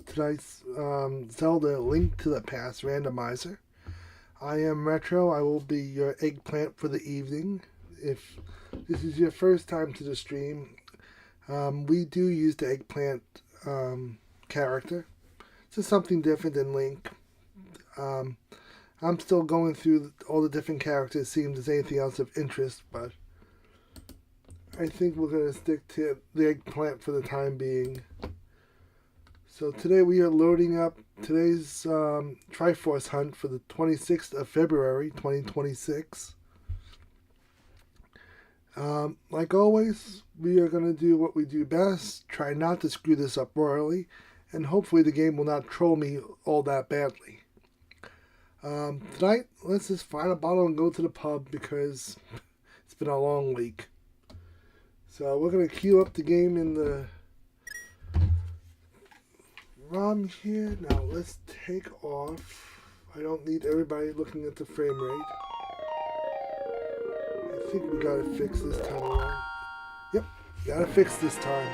tonight's Zelda Link to the Past randomizer. I am Retro. I will be your eggplant for the evening. If this is your first time to the stream, we do use the eggplant character. It's just something different than Link. I'm still going through all the different characters, seeing if there's anything else of interest, but I think we're going to stick to the eggplant for the time being. So today we are loading up today's Triforce hunt for the 26th of February, 2026. Like always, we are going to do what we do best, try not to screw this up royally, and hopefully the game will not troll me all that badly. Tonight, let's just find a bottle and go to the pub because it's been a long week. So we're going to queue up the game in the ROM here. Now let's take off. I don't need everybody looking at the frame rate. I think we gotta fix this time around. Yep, gotta fix this time.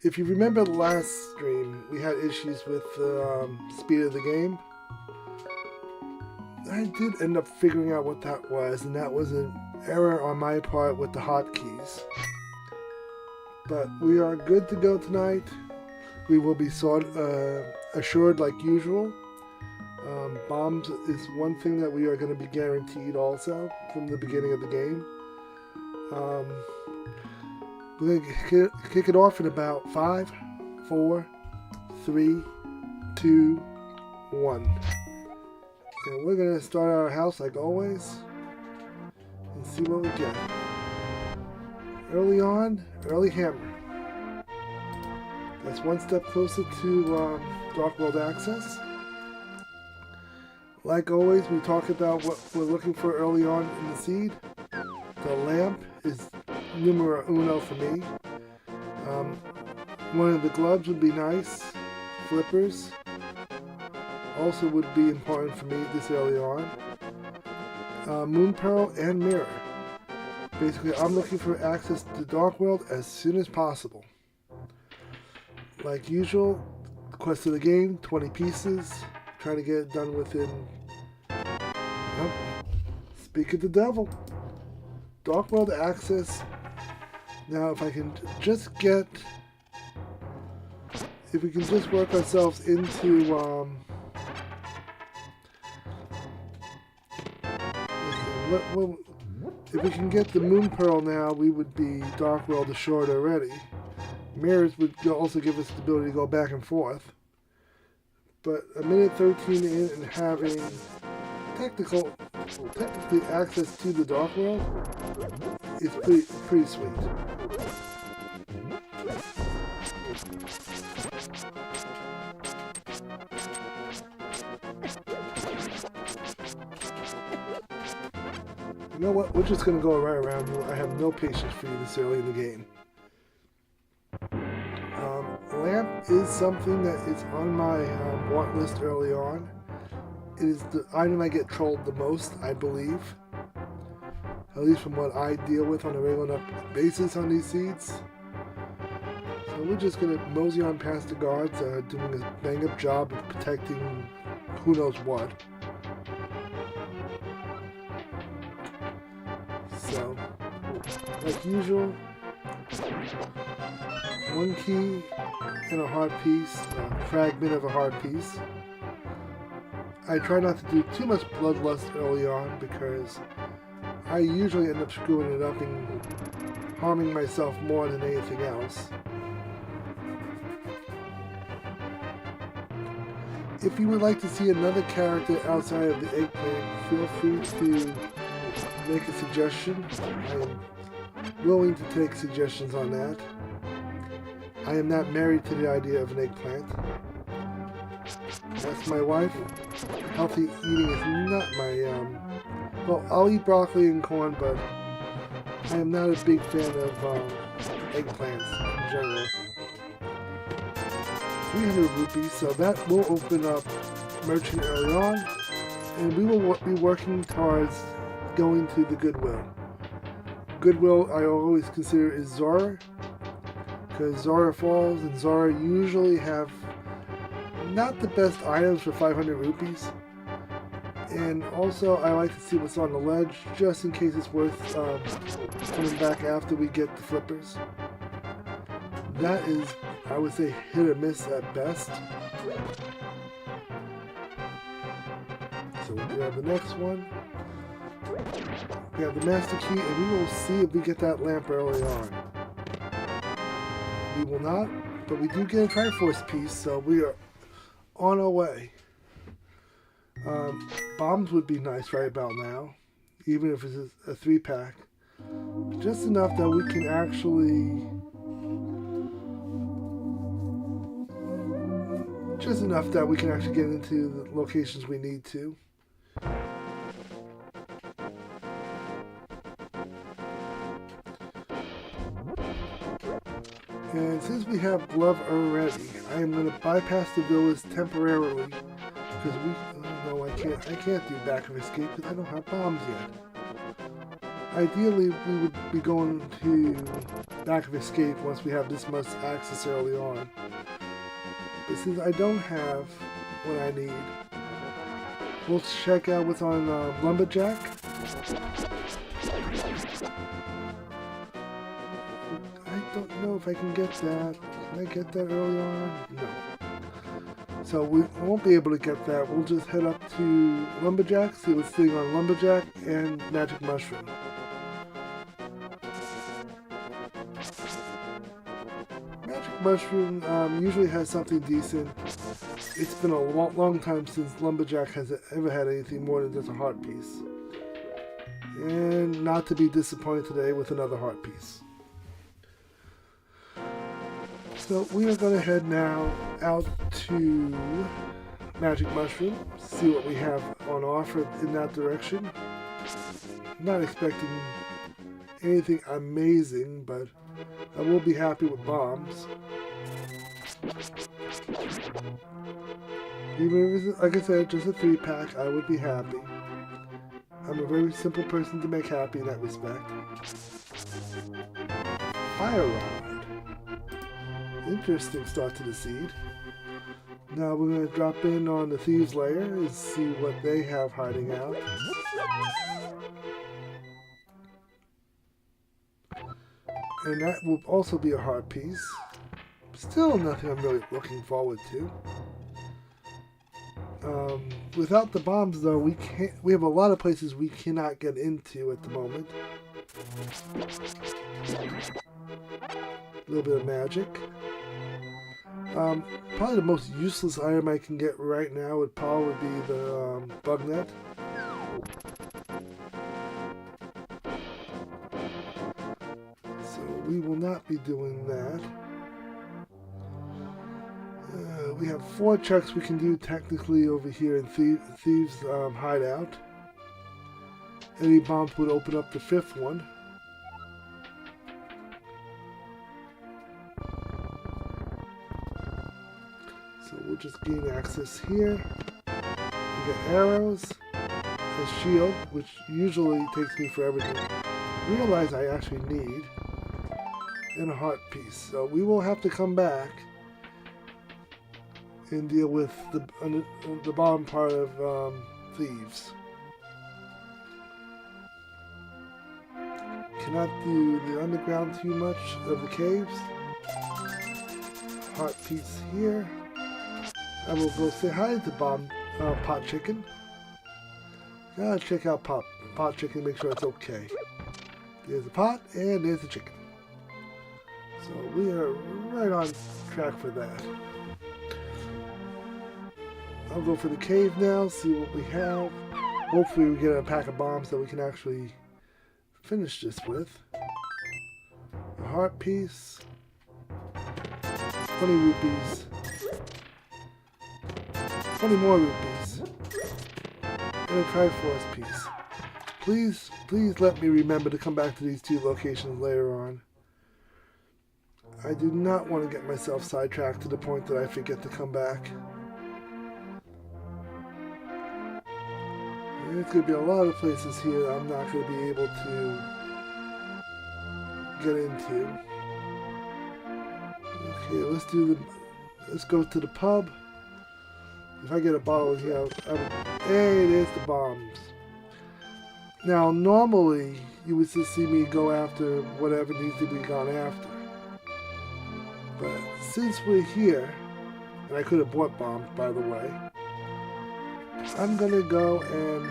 If you remember the last stream, we had issues with the speed of the game. I did end up figuring out what that was, and that was an error on my part with the hotkeys. But we are good to go tonight. We will be assured like usual. Bombs is one thing that we are going to be guaranteed also from the beginning of the game. We're going to kick it off in about 5, 4, 3, 2, 1. And we're going to start our house like always and see what we get. Early on, early hammer. That's one step closer to Dark World access. Like always, we talk about what we're looking for early on in the seed. The lamp is numero uno for me. One of the gloves would be nice. Flippers also would be important for me this early on. Moon Pearl and Mirror. Basically, I'm looking for access to Dark World as soon as possible. Like usual, quest of the game, 20 pieces. Trying to get it done within... Nope. Speak of the devil. Dark World access. Now, if I can just get... If we can just work ourselves into... if we can get the Moon Pearl now, we would be Dark World assured already. Mirrors would also give us the ability to go back and forth. But a minute 13 in and having technically access to the Dark World is pretty sweet. You know what? We're just going to go right around you. I have no patience for you this early in the game. Lamp is something that is on my want list early on. It is the item I get trolled the most, I believe. At least from what I deal with on a regular basis on these seeds. So we're just going to mosey on past the guards, doing a bang-up job of protecting who knows what. So, like usual, one key and a hard piece, a fragment of a hard piece. I try not to do too much bloodlust early on because I usually end up screwing it up and harming myself more than anything else. If you would like to see another character outside of the eggplant, feel free to make a suggestion. I am willing to take suggestions on that. I am not married to the idea of an eggplant. That's my wife. Healthy eating is not my, well, I'll eat broccoli and corn, but I am not a big fan of eggplants in general. 300 rupees, so that will open up merchant early on, and we will be working towards going to the Goodwill. Goodwill I always consider is Zora, because Zora Falls and Zora usually have not the best items for 500 rupees. And also, I like to see what's on the ledge, just in case it's worth coming back after we get the flippers. That is, I would say, hit or miss at best. So we'll grab the next one. We have the master key, and we will see if we get that lamp early on. We will not, but we do get a Triforce piece, so we are on our way. Bombs would be nice right about now, even if it's a 3-pack. Just enough that we can actually... Just enough that we can actually get into the locations we need to. And since we have glove already, I am going to bypass the villas temporarily. Because we... Oh, no, I can't do back of escape because I don't have bombs yet. Ideally, we would be going to back of escape once we have this much access early on. But since I don't have what I need, we'll check out what's on Lumberjack. I don't know if I can get that. Can I get that early on? No. So we won't be able to get that. We'll just head up to Lumberjack, see what's sitting on Lumberjack and Magic Mushroom. Magic Mushroom usually has something decent. It's been a long time since Lumberjack has ever had anything more than just a heart piece. And not to be disappointed today with another heart piece. So we are going to head now out to Magic Mushroom, see what we have on offer in that direction. Not expecting anything amazing, but I will be happy with bombs. Even if it's, like I said, just a 3-pack, I would be happy. I'm a very simple person to make happy in that respect. Fire Rod. Interesting start to the seed. Now we're going to drop in on the Thieves' Lair and see what they have hiding out. And that will also be a heart piece. Still nothing I'm really looking forward to. Without the bombs though, we have a lot of places we cannot get into at the moment. A little bit of magic. Probably the most useless item I can get right now would probably be the bug net. So we will not be doing that. We have 4 checks we can do technically over here in Thieves' Hideout. Any bombs would open up the 5th one. So we'll just gain access here. We get arrows, a shield, which usually takes me forever to realize I actually need, and a heart piece. So we will have to come back and deal with the bottom part of Thieves. Cannot do the underground too much of the caves. Heart piece here. I will go say hi to Pot Chicken. Gotta check out Pot Chicken, make sure it's okay. There's the pot and there's the chicken. So we are right on track for that. I'll go for the cave now, see what we have. Hopefully we get a pack of bombs that we can actually finish this with. A heart piece. 20 rupees. 20 more rupees. And a Triforce piece. Please let me remember to come back to these 2 locations later on. I do not want to get myself sidetracked to the point that I forget to come back. There's going to be a lot of places here I'm not going to be able to get into. Okay, let's go to the pub. If I get a bottle here, hey, there's the bombs. Now, normally, you would just see me go after whatever needs to be gone after. But since we're here, and I could have bought bombs, by the way, I'm gonna go and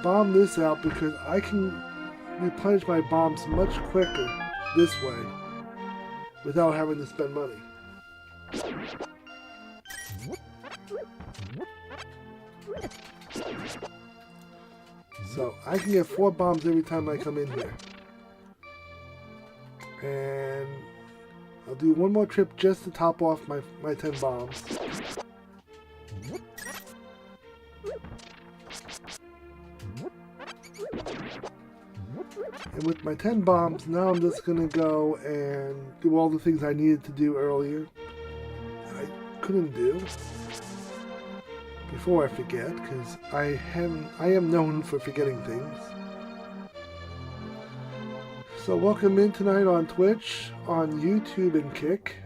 bomb this out because I can replenish my bombs much quicker this way without having to spend money. So I can get 4 bombs every time I come in here. And I'll do one more trip just to top off my 10 bombs. And with my 10 bombs, now I'm just going to go and do all the things I needed to do earlier that I couldn't do before I forget, because I am known for forgetting things. So welcome in tonight on Twitch, on YouTube and Kick.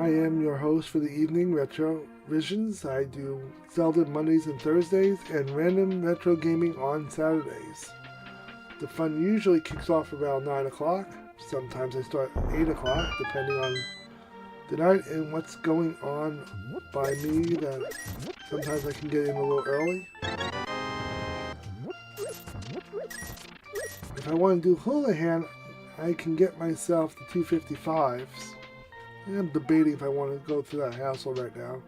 I am your host for the evening, Retro Visions. I do Zelda Mondays and Thursdays and random retro gaming on Saturdays. The fun usually kicks off around 9 o'clock. Sometimes I start 8 o'clock, depending on the night and what's going on by me. That sometimes I can get in a little early. If I want to do Houlihan, I can get myself the 255s. I'm debating if I want to go through that hassle right now.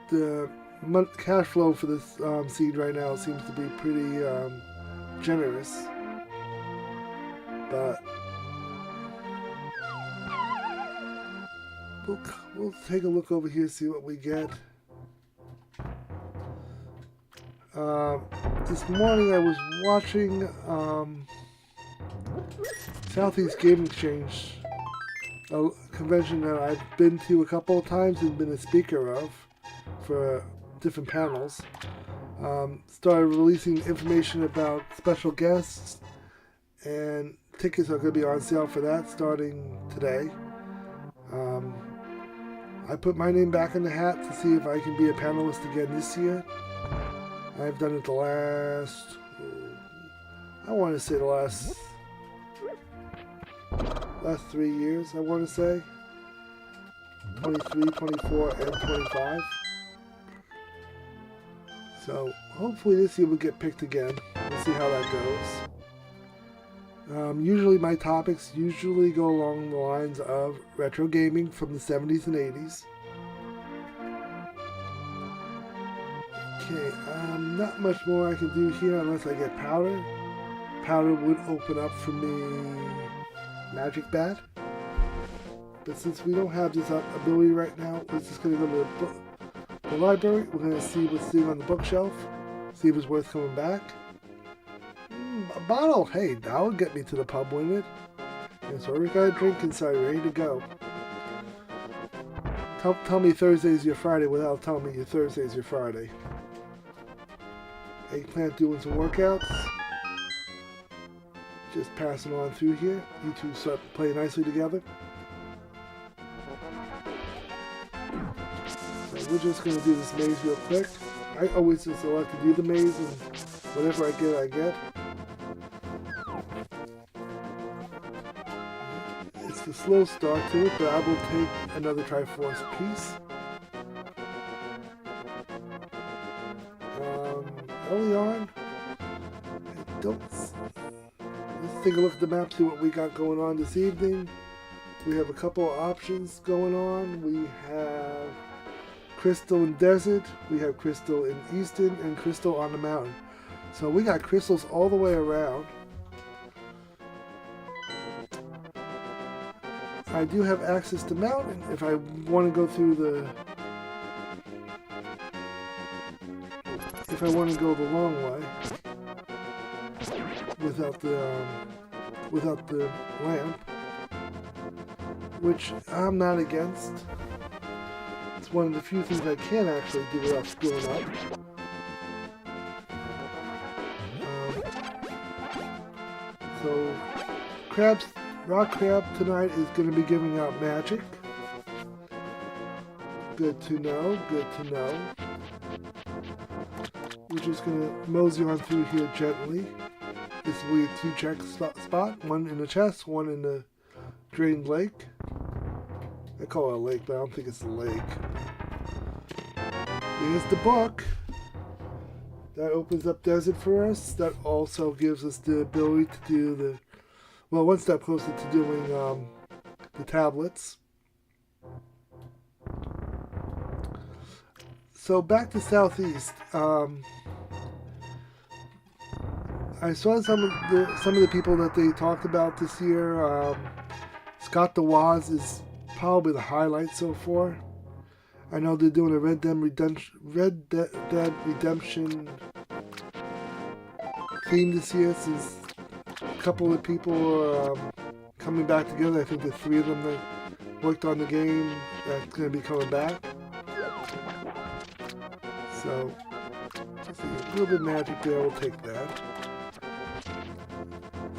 The cash flow for this seed right now seems to be pretty generous, but we'll take a look over here, see what we get. This morning I was watching Southeast Game Exchange, a convention that I've been to a couple of times and been a speaker of for different panels. Started releasing information about special guests, and tickets are going to be on sale for that starting today. I put my name back in the hat to see if I can be a panelist again this year. I've done it the last, I want to say the last 3 years, I want to say. 23, 24, and 25. So hopefully this year we'll get picked again. We'll see how that goes. Usually my topics go along the lines of retro gaming from the 70s and 80s. Okay, not much more I can do here unless I get powder. Powder would open up for me Magic Bat. But since we don't have this ability right now, we're just going to go to the library. We're going to see what's sitting on the bookshelf, see if it's worth coming back. A bottle, hey, that would get me to the pub, wouldn't it? And so we got a drink inside, ready to go. Tell me Thursday's your Friday without telling me your Thursday's your Friday. Eggplant doing some workouts. Just passing on through here. You two start playing nicely together. So we're just going to do this maze real quick. I always just like to do the maze, and whatever I get, I get. It's the slow start to it, but I will take another Triforce piece. Early on, let's take a look at the map, see what we got going on this evening. We have a couple of options going on. We have Crystal and Desert, we have Crystal in Easton, and Crystal on the Mountain. So we got crystals all the way around. I do have access to Mountain if I want to go through the... If I want to go the long way without the lamp, which I'm not against. It's one of the few things I can actually do without screwing up. So, Rock Crab tonight is going to be giving out magic. Good to know, good to know. We're just gonna mosey on through here gently. This will be a 2-check spot, one in the chest, one in the drained lake. I call it a lake, but I don't think it's a lake. Here's the book. That opens up desert for us. That also gives us the ability to do the, well, one step closer to doing the tablets. So back to Southeast. I saw some of the people that they talked about this year. Scott the Woz is probably the highlight so far. I know they're doing a Red Dead Redemption theme this year, since a couple of people are coming back together. I think the 3 of them that worked on the game that's going to be coming back. So, let's see, a little bit of magic there, we'll take that.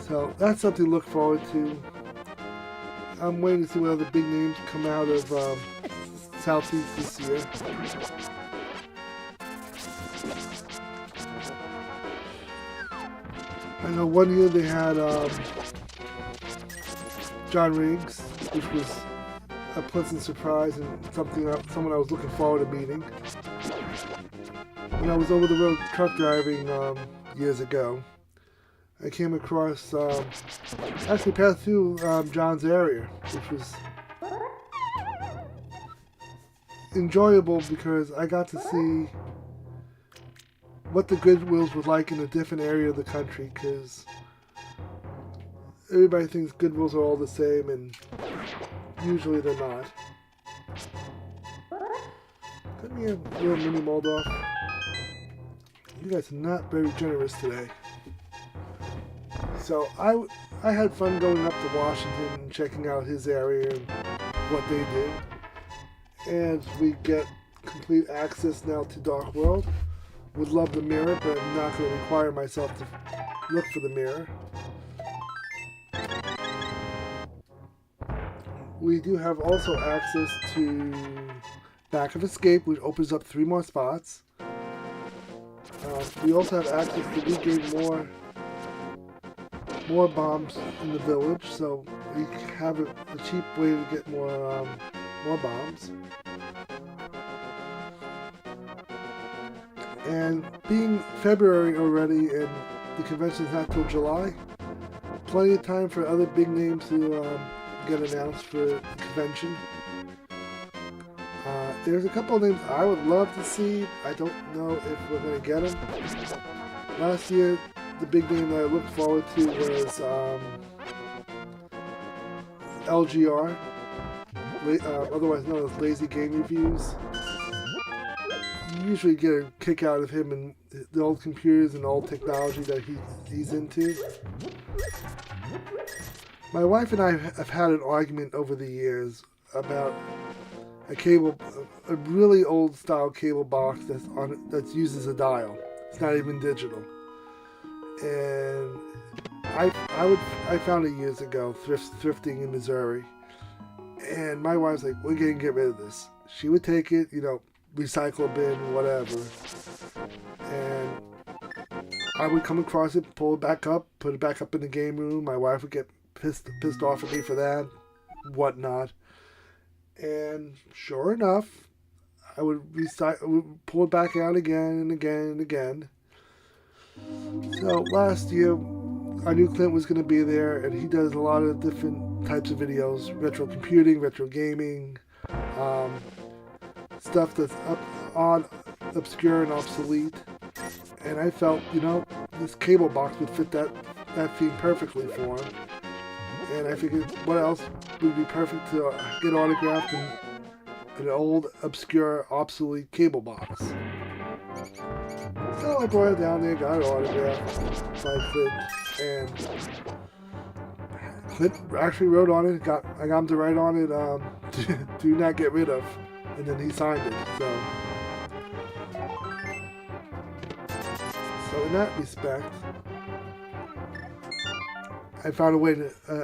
So, that's something to look forward to. I'm waiting to see what other big names come out of Southeast this year. I know one year they had John Riggs, which was a pleasant surprise and someone I was looking forward to meeting. When I was over the road truck driving years ago, I came across, actually passed through John's area, which was enjoyable because I got to see what the Goodwills was like in a different area of the country, because everybody thinks Goodwills are all the same, and usually they're not. Come here, little mini Moldorf. You guys are not very generous today. So I had fun going up to Washington and checking out his area and what they do. And we get complete access now to Dark World. Would love the mirror, but I'm not going to require myself to look for the mirror. We do have also access to Back of Escape, which opens up 3 more spots. We also have access to regain more bombs in the village, so we have a cheap way to get more bombs. And being February already and the convention's not till July, plenty of time for other big names to get announced for the convention. There's a couple of names I would love to see. I don't know if we're going to get them. Last year, the big name that I looked forward to was LGR, otherwise known as Lazy Game Reviews. You usually get a kick out of him and the old computers and old technology that he's into. My wife and I have had an argument over the years about a really old style cable box that uses a dial. It's not even digital. And I found it years ago thrifting in Missouri, and my wife's like, "We're gonna get rid of this." She would take it, recycle bin, whatever, and I would come across it, pull it back up, put it back up in the game room. My wife would get pissed off at me for that, whatnot. And sure enough, I would pull it back out again and again and again. So last year, I knew Clint was going to be there, and he does a lot of different types of videos: retro computing, retro gaming, stuff that's obscure and obsolete. And I felt, this cable box would fit that theme perfectly for him. And I figured, what else would be perfect to get autographed in an old, obscure, obsolete cable box? So I brought it down there, got it autographed by Clint, and Clint actually wrote on it. I got him to write on it, "Do not get rid of," and then he signed it. So in that respect, I found a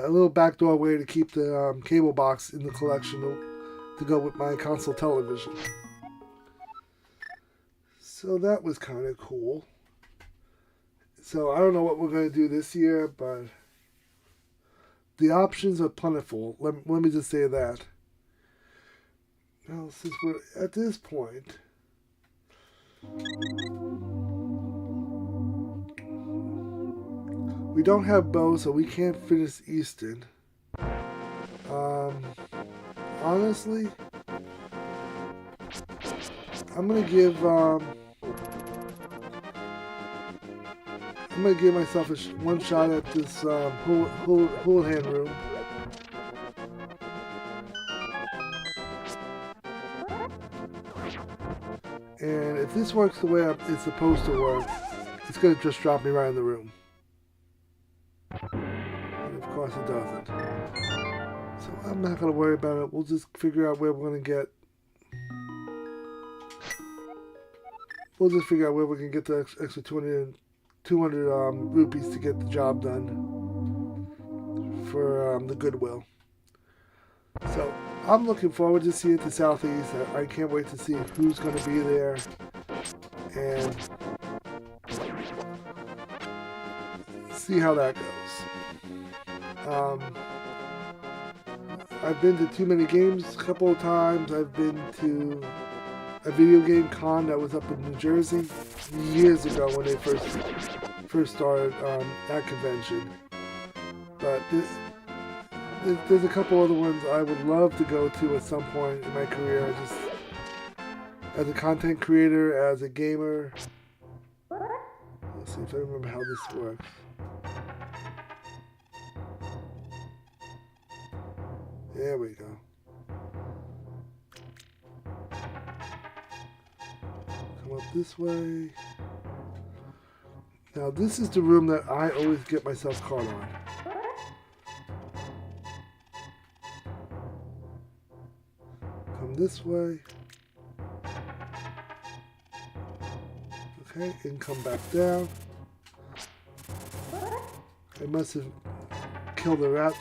little backdoor way to keep the cable box in the collection to go with my console television. So that was kind of cool. So I don't know what we're going to do this year, but the options are plentiful. Let me just say that. Now, since we're at this point, we don't have Bo, so we can't finish Easton. Honestly, I'm gonna give myself one shot at this Houlihan room. And if this works the way it's supposed to work, it's gonna just drop me right in the room. And of course it doesn't. So I'm not gonna worry about it. We'll just figure out where we're gonna get. We'll just figure out where we can get the extra 200 rupees to get the job done for the Goodwill. So I'm looking forward to seeing the Southeast. I can't wait to see who's going to be there and see how that goes. I've been to Too Many Games a couple of times. I've been to a video game con that was up in New Jersey years ago when they first started that convention. But there's a couple other ones I would love to go to at some point in my career, just as a content creator, as a gamer. Let's see if I remember how this works. There we go. Come up this way. Now this is the room that I always get myself caught on. Come this way. Okay, and come back down. I must have killed a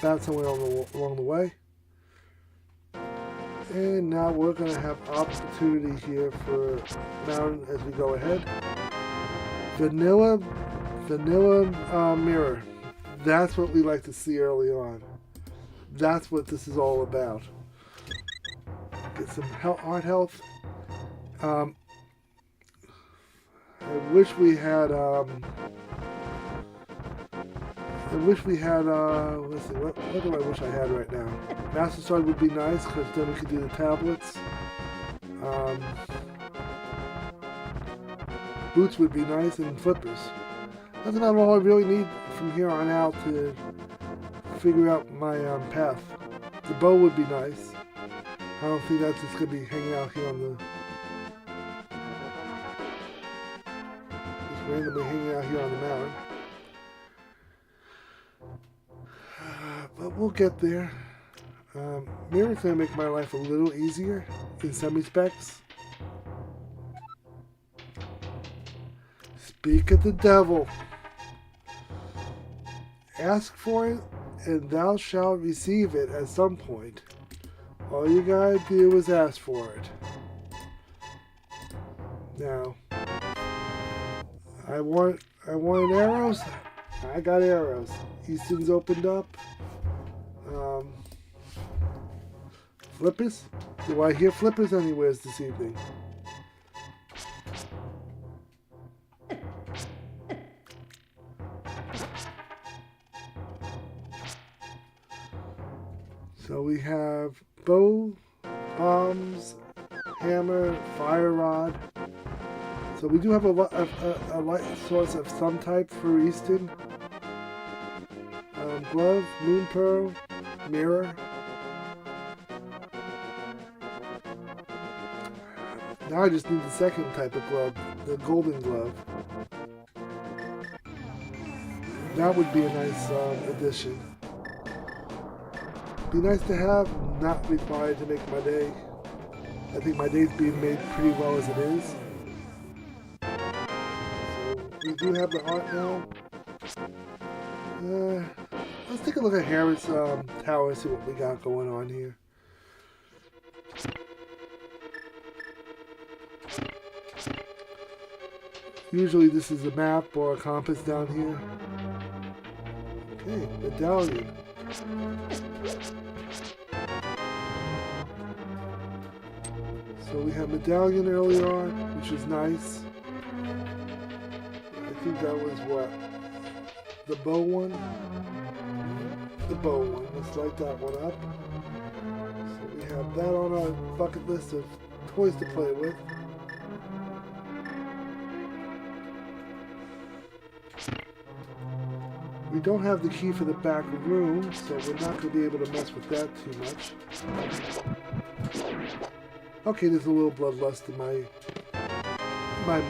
bat somewhere along the way. And now we're going to have opportunity here for mountain as we go ahead. Vanilla mirror. That's what we like to see early on. That's what this is all about. Get some heart health. I wish we had let's see, what do I wish I had right now? Master Sword would be nice, because then we could do the tablets. Boots would be nice, and flippers. That's about all I really need from here on out to figure out my path. The bow would be nice. I don't think that's just going to be hanging out here on the... just randomly hanging out here on the mountain. But we'll get there. Mirror's going to make my life a little easier in some respects. Speak of the devil. Ask for it, and thou shalt receive it at some point. All you gotta do is ask for it. Now, I wanted arrows. I got arrows. Easton's opened up. Flippers? Do I hear flippers anywhere this evening? So we have bow, bombs, hammer, fire rod. So we do have a light source of some type for Easton. Glove, moon pearl, mirror. Now I just need the second type of glove, the golden glove. That would be a nice addition. Be nice to have, not required to make my day. I think my day's being made pretty well as it is. So we do have the heart now. Let's take a look at Harrod's tower and see what we got going on here. Usually this is a map or a compass down here. Okay, medallion. So we have medallion earlier on, which is nice. I think that was what? The bow one? The bow one. Let's light that one up. So we have that on our bucket list of toys to play with. We don't have the key for the back room, so we're not going to be able to mess with that too much. Okay, there's a little bloodlust in my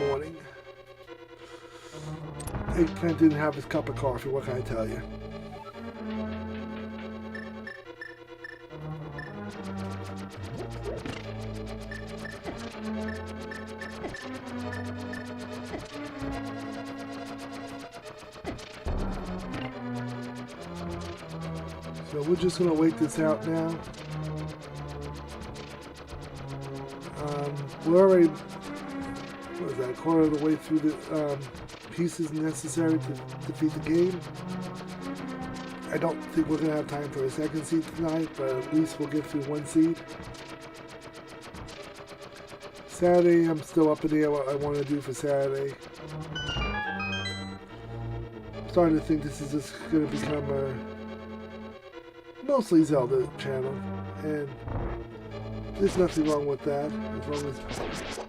morning. Eggplant didn't have his cup of coffee, what can I tell you? So we're just going to wait this out now. We're already, what is that, a quarter of the way through the pieces necessary to defeat the game. I don't think we're going to have time for a second seed tonight, but at least we'll get through one seed. Saturday, I'm still up in the air what I want to do for Saturday. I'm starting to think this is just going to become a mostly Zelda channel, and there's nothing wrong with that, as long as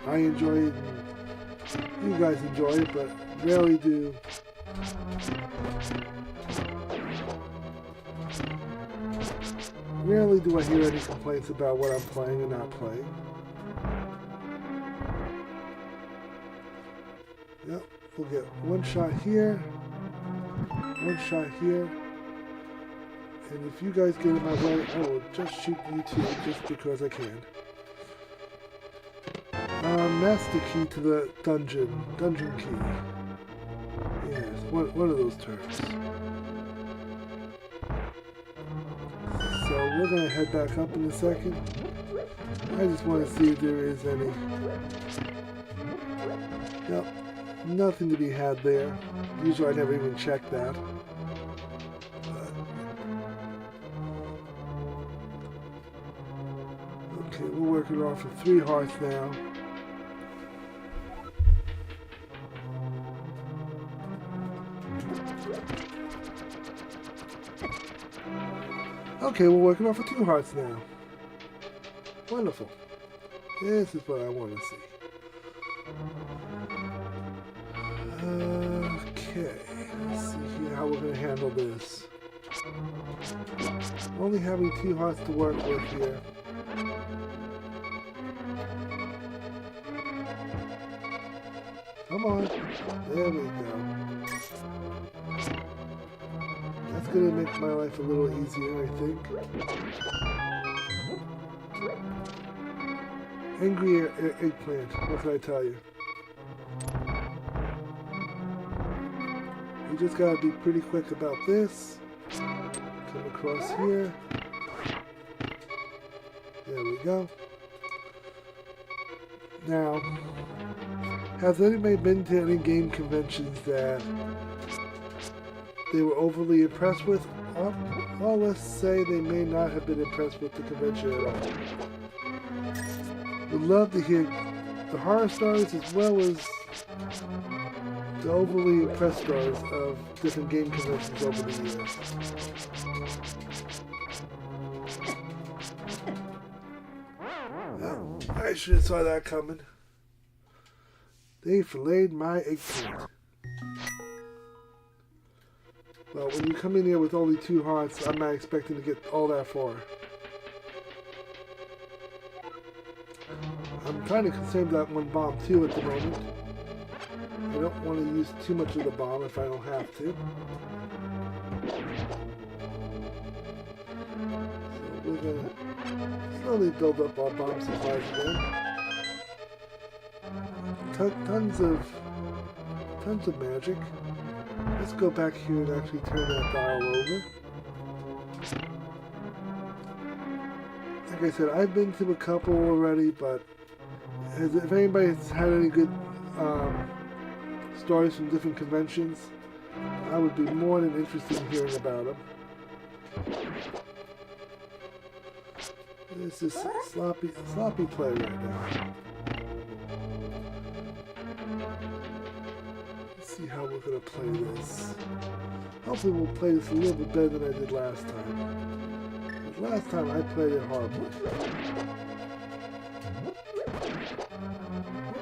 I enjoy it and you guys enjoy it, but rarely do I hear any complaints about what I'm playing and not playing. Yep, we'll get one shot here, one shot here. And if you guys get in my way, I will just shoot you two just because I can. That's the key to the dungeon. Dungeon key. Yes, one of those terms. So we're going to head back up in a second. I just want to see if there is any. Yep, nothing to be had there. Usually I never even check that. Okay, we're working off of 3 hearts now. Okay, we're working off of 2 hearts now. Wonderful. This is what I want to see. Okay, let's see here how we're going to handle this. Only having 2 hearts to work with here. Come on. There we go. That's going to make my life a little easier, I think. Angry eggplant, what can I tell you? You just got to be pretty quick about this. Come across here. There we go. Now, has anybody been to any game conventions that they were overly impressed with? Well, let's say they may not have been impressed with the convention at all. Would love to hear the horror stories as well as the overly impressed stories of different game conventions over the years. Oh, I should have saw that coming. They filleted my eggplant. Well, when you come in here with only 2 hearts, I'm not expecting to get all that far. I'm kind of concerned about 1 bomb too at the moment. I don't want to use too much of the bomb if I don't have to. So we're going to slowly build up our bomb supplies again. Tons of magic. Let's go back here and actually turn that dial over. Like I said, I've been to a couple already, but if anybody has had any good stories from different conventions, I would be more than interested in hearing about them. This is sloppy play right now. Let's see how we're gonna play this. Hopefully we'll play this a little bit better than I did last time. Last time I played it horribly.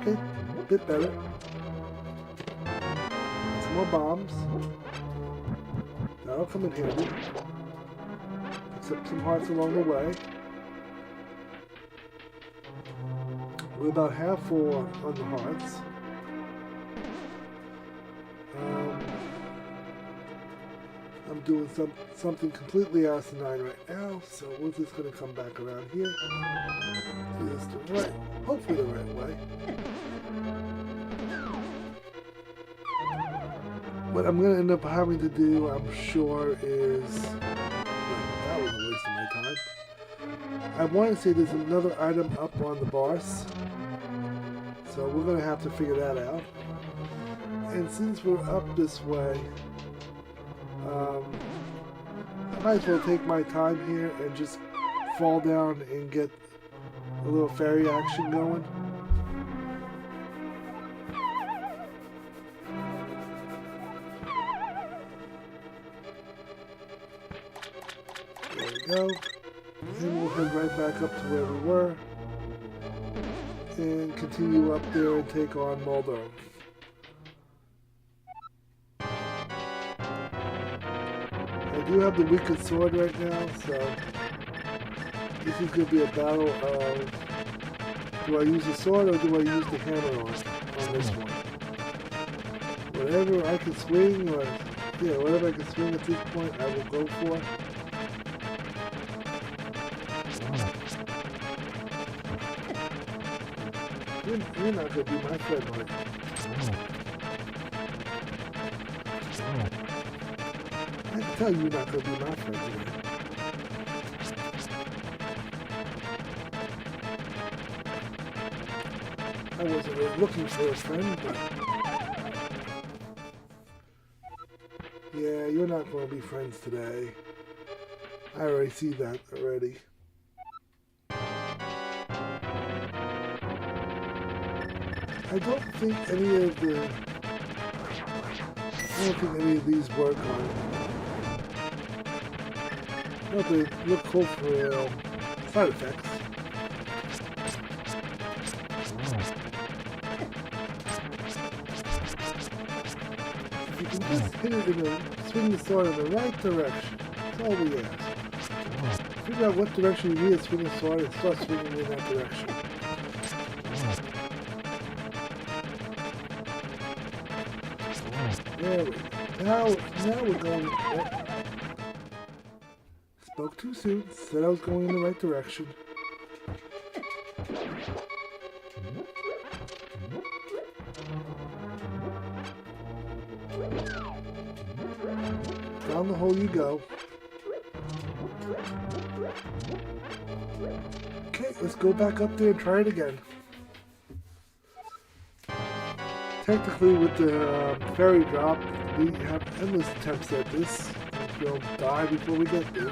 Okay, a bit better. Some more bombs. That'll come in handy. Except some hearts along the way. We're about half full on the hearts. I'm doing something completely asinine right now, so we're just going to come back around here. Do this the right, hopefully the right way. What I'm going to end up having to do, I'm sure, is... that was a waste of my time. I want to say there's another item up on the bars, so we're going to have to figure that out. And since we're up this way, I might as well take my time here and just fall down and get a little fairy action going. There we go. And we'll head right back up to where we were and continue up there and take on Mulder. I do have the weakest sword right now, so this is going to be a battle of, do I use the sword or do I use the hammer on this one? Whatever I can swing, or yeah, whatever I can swing at this point, I will go for. You're not going to be my friend, right? I can tell you're not going to be my friend today. I wasn't really looking for a friend, but... yeah, you're not going to be friends today. I already see that already. I don't think any of these work on. No, they look cool for side effects. If you can just hit it swing the sword in the right direction, that's all we ask. Figure out what direction you need to swing the sword and start swinging in that direction. There we go. Now we're going. Spoke too soon. Said I was going in the right direction. Down the hole you go. Okay, let's go back up there and try it again. Technically, with the fairy drop, we have endless attempts at this. We'll die before we get there.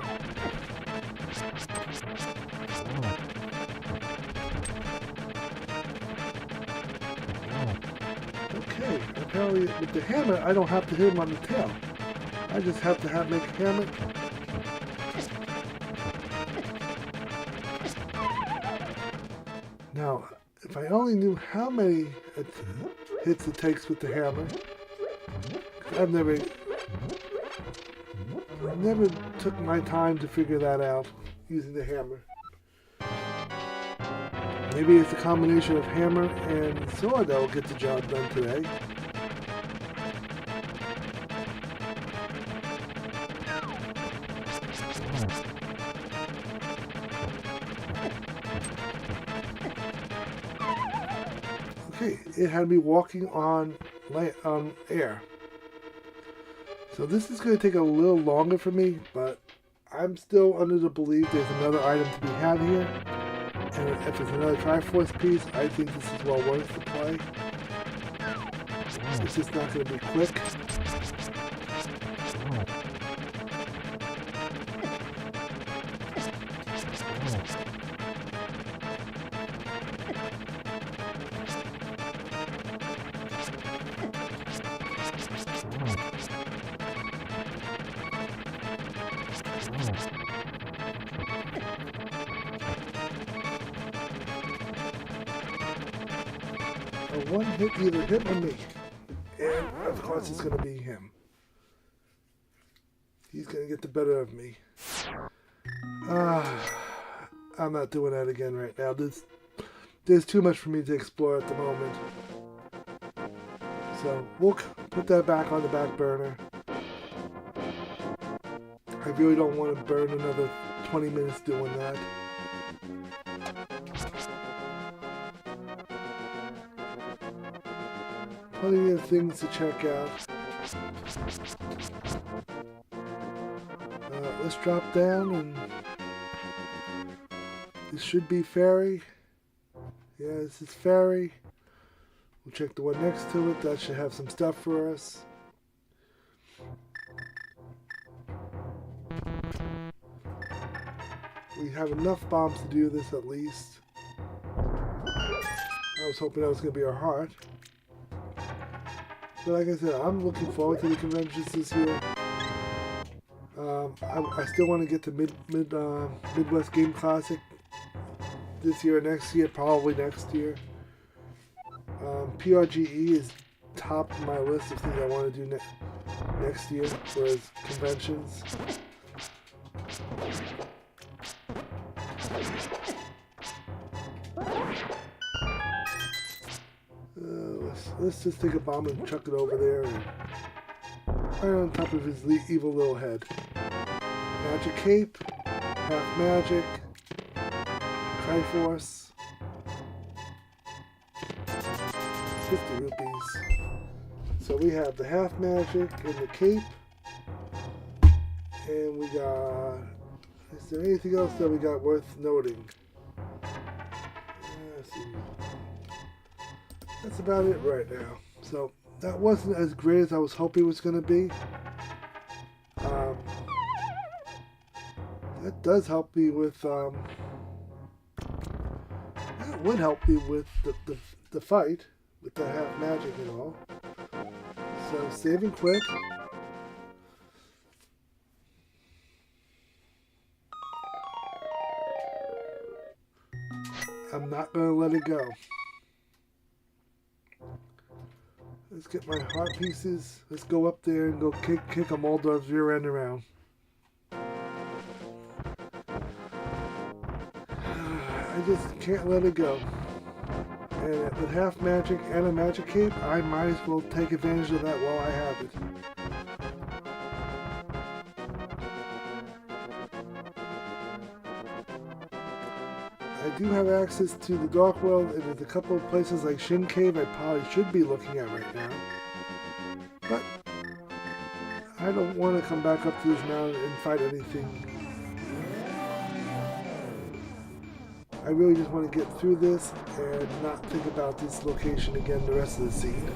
Okay, apparently with the hammer, I don't have to hit him on the tail. I just have to make a hammer. Now, if I only knew how many hits it takes with the hammer, I've never took my time to figure that out using the hammer. Maybe it's a combination of hammer and sword that will get the job done today. Okay, it had me walking on air. So this is going to take a little longer for me, but I'm still under the belief there's another item to be had here. And if it's another Triforce piece, I think this is well worth the play. It's just not going to be quick. A one hit, either him or me. And of course it's going to be him. He's going to get the better of me. I'm not doing that again right now. There's too much for me to explore at the moment. So we'll put that back on the back burner. I really don't want to burn another 20 minutes doing that. Plenty of things to check out. Let's drop down, and this should be Fairy. Yeah, this is Fairy. We'll check the one next to it. That should have some stuff for us. We have enough bombs to do this at least. I was hoping that was going to be our heart. But like I said, I'm looking forward to the conventions this year. I still want to get the Midwest Game Classic this year or next year, probably next year. PRGE is top of my list of things I want to do next year for conventions. Let's just take a bomb and chuck it over there, and right on top of his evil little head. Magic Cape, Half Magic, Triforce, 50 rupees. So we have the Half Magic and the Cape, and we got, is there anything else that we got worth noting? Let's see. That's about it right now. So that wasn't as great as I was hoping it was going to be. That does help me with, that would help me with the fight, with the half magic and all. So saving quick. I'm not going to let it go. Let's get my heart pieces. Let's go up there and go kick a Moldorf's rear end around. I just can't let it go. And with half magic and a magic cape, I might as well take advantage of that while I have it. I do have access to the Dark World, and there's a couple of places like Shin Cave I probably should be looking at right now. But I don't want to come back up to this mountain and fight anything. I really just want to get through this and not think about this location again the rest of the scene.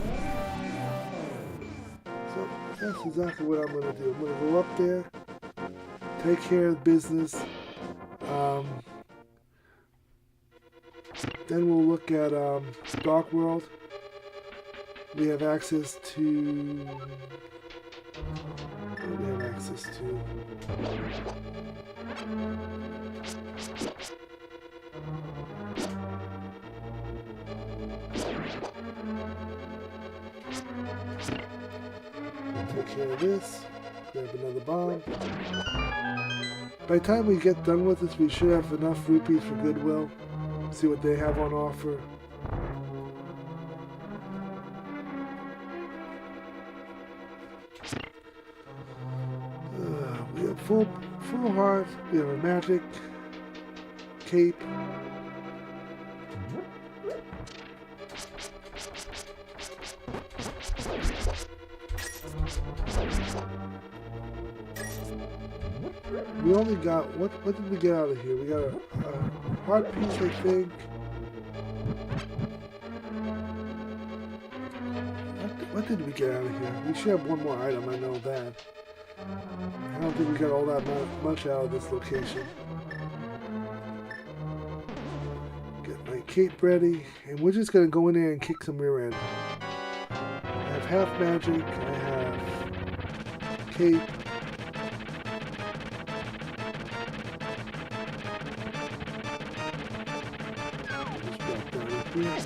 So that's exactly what I'm going to do. I'm going to go up there, take care of business. Then we'll look at Dark World. We have access to... What do we have access to? Take care of this. Grab another bomb. By the time we get done with this, we should have enough rupees for Goodwill. See what they have on offer. We have full heart. We have a magic cape. We only got what did we get out of here? We got a heart piece, I think. What did we get out of here? We should have one more item, I know that. I don't think we got all that much out of this location. Get my cape ready, and we're just gonna go in there and kick some rear end. I have half magic, I have cape. Just drop down here.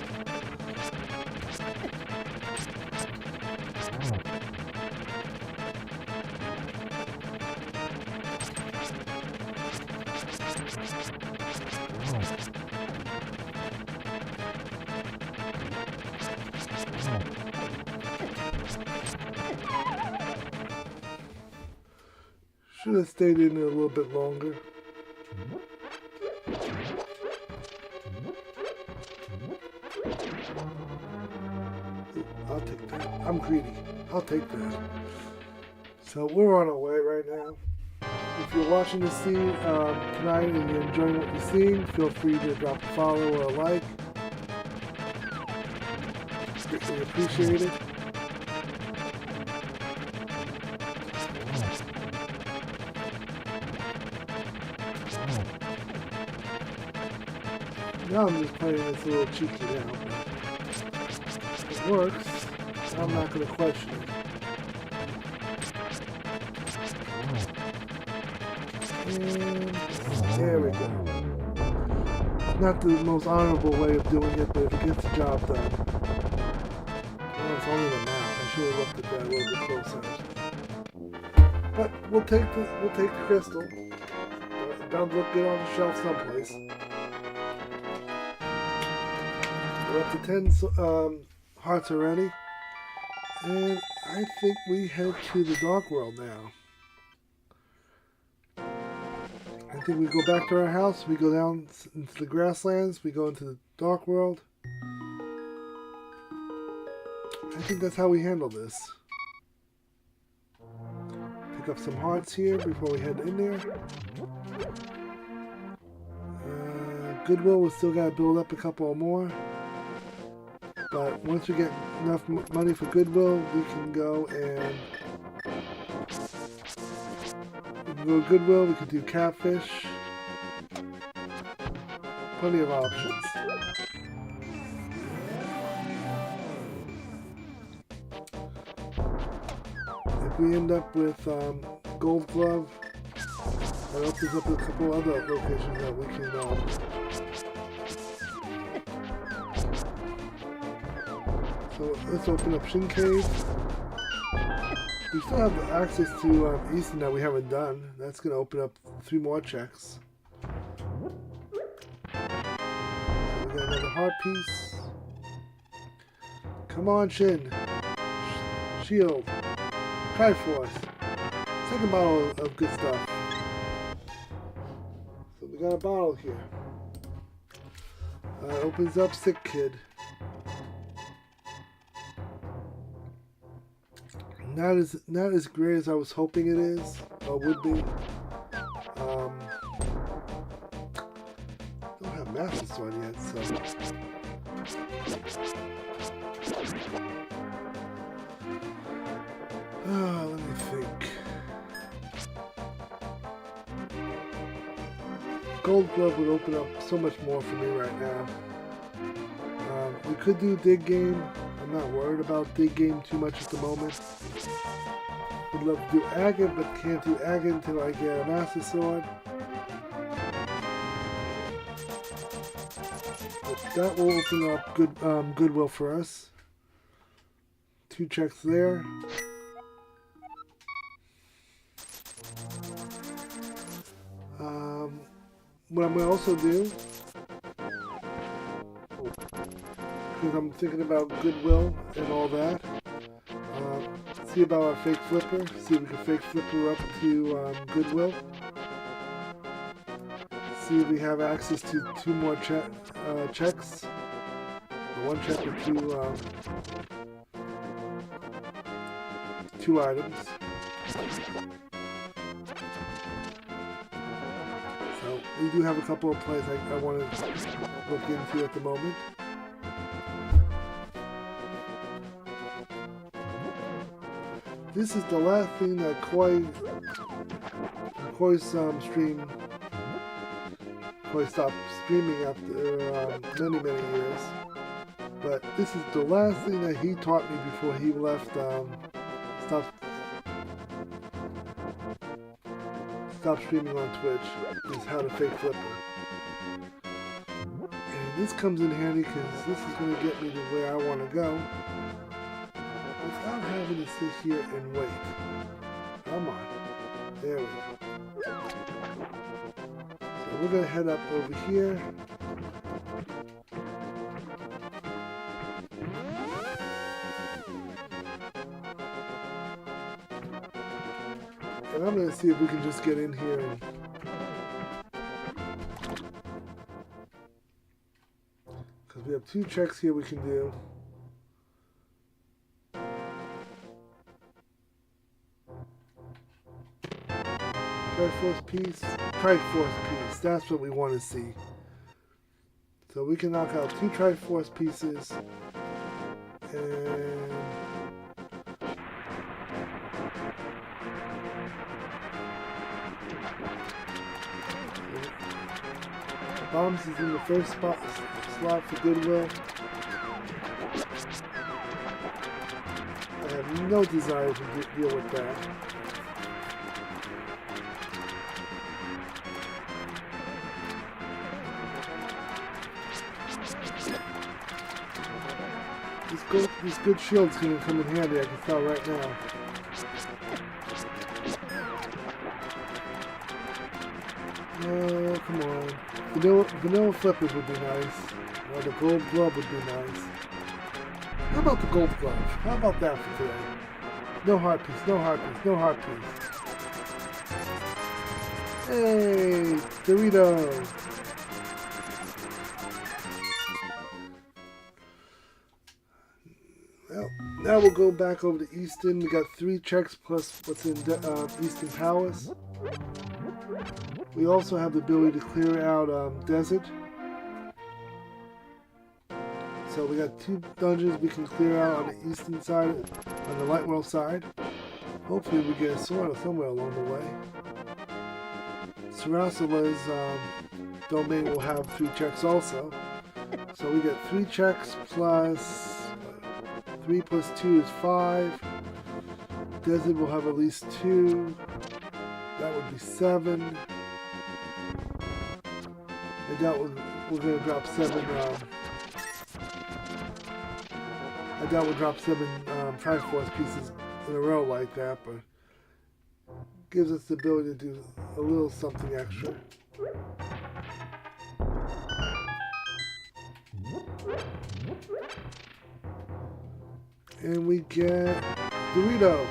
Should have stayed in there a little bit longer. I'll take that. I'm greedy. I'll take that. So we're on our way right now. If you're watching this scene tonight and you're enjoying what you're seeing, feel free to drop a follow or a like. Greatly appreciate it. Now I'm just playing this a little cheeky now. It works. I'm not going to question it. And there we go. Not the most honorable way of doing it, but if it gets the job done. Well, it's only the map. I should have looked at that a little bit closer. But we'll take the crystal. It's bound to look good on the shelf someplace. We're up to 10 hearts already. And I think we head to the Dark World now. I think we go back to our house, we go down into the grasslands, we go into the Dark World. I think that's how we handle this. Pick up some hearts here before we head in there. Goodwill, we still gotta build up a couple more. But once we get enough money for Goodwill, we can go and go to Goodwill, we can do catfish. Plenty of options. If we end up with Gold Glove, that opens up a couple other locations that we can So let's open up Shin Cave. We still have access to Easton that we haven't done. That's going to open up 3 more checks. So we got another heart piece. Come on, Shin. Shield. Triforce. Second bottle of good stuff. So we got a bottle here. Opens up Sick Kid. Not as great as I was hoping it is, or would be. Don't have Master Sword yet, so. Let me think. Gold Glove would open up so much more for me right now. We could do Dig Game. I'm not worried about Dig Game too much at the moment. Would love to do Agate, but can't do Agate until I get a Master Sword. But that will open up Goodwill for us. 2 checks there. What I'm going to also do, because I'm thinking about Goodwill and all that, see about our fake flipper, see if we can fake flipper up to Goodwill, see if we have access to 2 more checks, 1 check or 2 items. So we do have a couple of plays I want to look into at the moment. This is the last thing that Koi's stream. Koi stopped streaming after many years. But this is the last thing that he taught me before he left. Stop streaming on Twitch. Is how to fake flipper. And this comes in handy because this is going to get me to where I want to go without having to sit here and wait. Come on. There we go. So we're going to head up over here. And I'm going to see if we can just get in here and because we have 2 checks here we can do. Triforce piece, that's what we want to see. So we can knock out 2 Triforce pieces and bombs is in the first slot for Goodwill. I have no desire to deal with that. This good shield's going to come in handy, I can tell right now. Oh, come on. Vanilla flippers would be nice. Or the gold glove would be nice. How about the gold glove? How about that for today? No heart piece, no heart piece, no heart piece. Hey, Dorito! Well, now we'll go back over to Easton. We got 3 checks plus what's in Easton Palace. We also have the ability to clear out Desert. So we got 2 dungeons we can clear out on the Easton side, on the Light World side. Hopefully we get a sword somewhere along the way. Sarasala's domain will have 3 checks also. So we get 3 checks plus 3 plus 2 is 5. Desert will have at least 2. That would be 7. I doubt we're going to drop 7. I doubt we'll drop 7 Triforce pieces in a row like that, but gives us the ability to do a little something extra. And we get Dorito,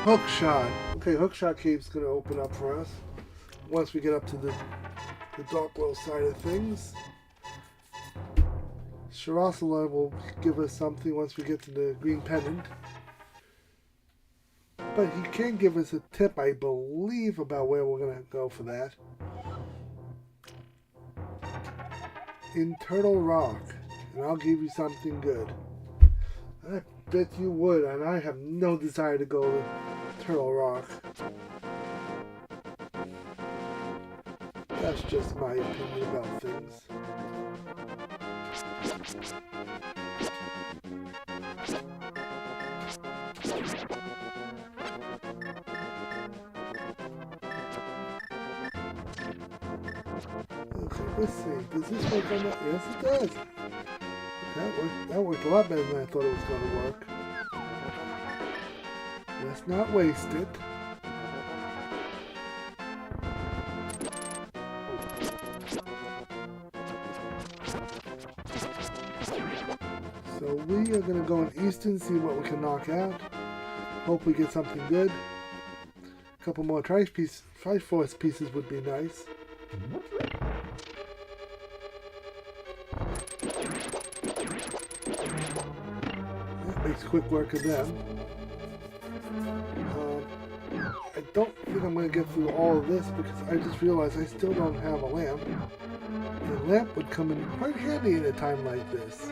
hook shot. Okay, hook shot cave's going to open up for us once we get up to the Dark World side of things. Sharasala will give us something once we get to the green pendant. But he can give us a tip, I believe, about where we're going to go for that. In Turtle Rock. And I'll give you something good. I bet you would, and I have no desire to go to Turtle Rock. That's just my opinion about things. Okay, let's see. Does this work on that? Yes, it does. That worked a lot better than I thought it was going to work. Let's not waste it. So we are going to go in Easton, see what we can knock out. Hope we get something good. A couple more Triforce pieces would be nice. That makes quick work of them. I don't think think I'm going to get through all of this because I just realized I still don't have a lamp. And a lamp would come in quite handy in a time like this.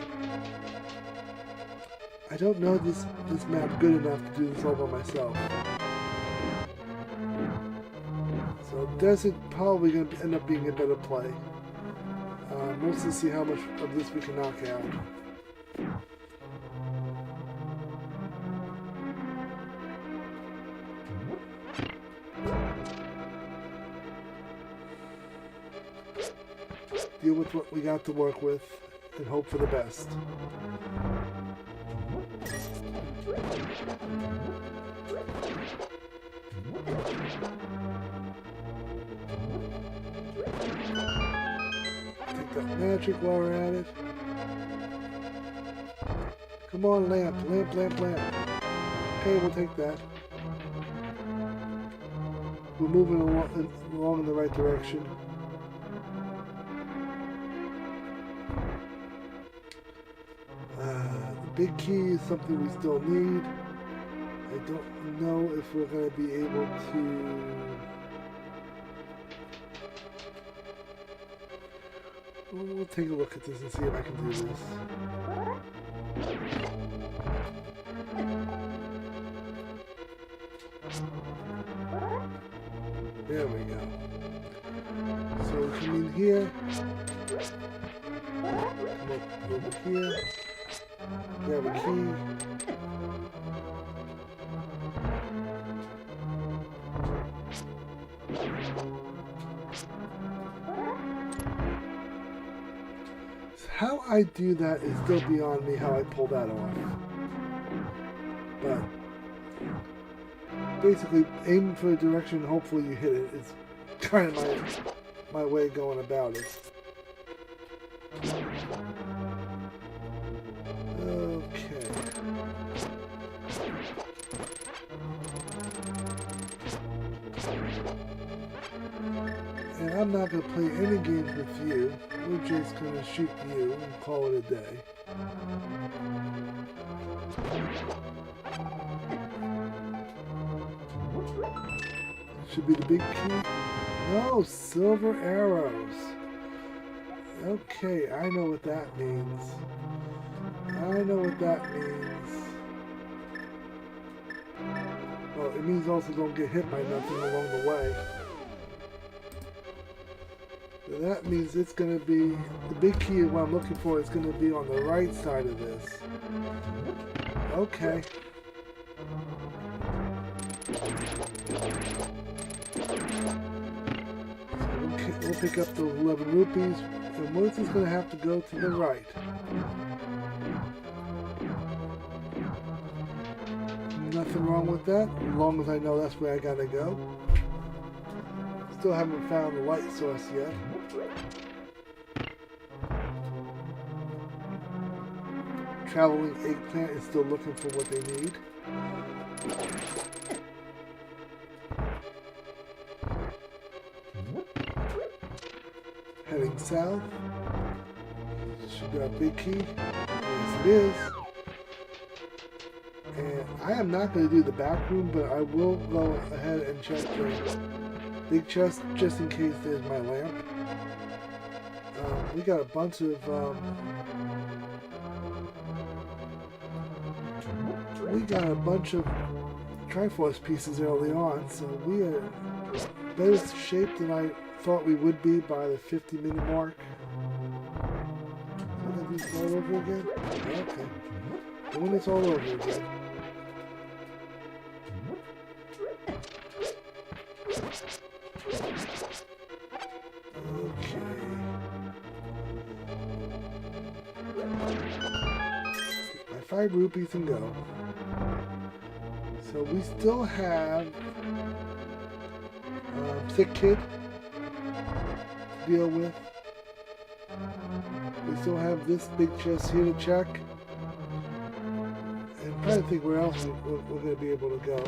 I don't know this map good enough to do this all by myself. So desert probably going to end up being a better play. Mostly see how much of this we can knock out. Deal with what we got to work with and hope for the best. Take that magic while we're at it. Come on, lamp, lamp, lamp, lamp. Okay, we'll take that. We're moving along in the right direction. The big key is something we still need. I don't know if we're going to be able to... We'll take a look at this and see if I can do this. There we go. So we come in here. Come up over here. Grab a key. How I do that is still beyond me, how I pull that off. But basically, aim for a direction, hopefully you hit it. It's kind of my way of going about it. Okay. And I'm not going to play any games with you. We're just going to shoot you and call it a day. Should be the big key. No, silver arrows. Okay, I know what that means. I know what that means. Well, it means also don't get hit by nothing along the way. So that means it's going to be, the big key of what I'm looking for is going to be on the right side of this. Okay. So we'll pick up those 11 rupees, and Willis is going to have to go to the right. Nothing wrong with that, as long as I know that's where I gotta go. Still haven't found the light source yet. Traveling eggplant is still looking for what they need. Heading south. Should be our big key. Yes, it is. And I am not going to do the back room, but I will go ahead and check the big chest just in case there's my lamp. We got a bunch of Triforce pieces early on, so we are better shape than I thought we would be by the 50-minute mark. I'm going to do this all over again? Okay. Doing this all over again. My 5 rupees and go. So we still have Sick Kid to deal with. We still have this big chest here to check. And I'm trying to think where else we're going to be able to go.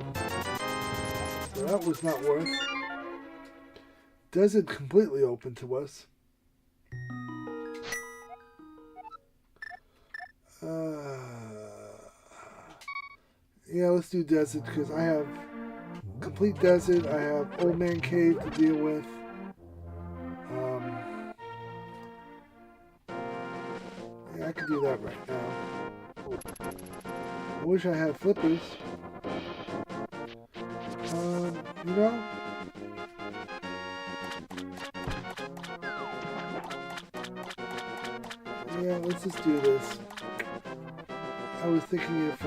So that was not worth. Desert completely open to us. Yeah, let's do desert because I have complete desert. I have Old Man Cave to deal with. Yeah, I can do that right now. I wish I had flippers. You know? Yeah, let's just do this. I was thinking if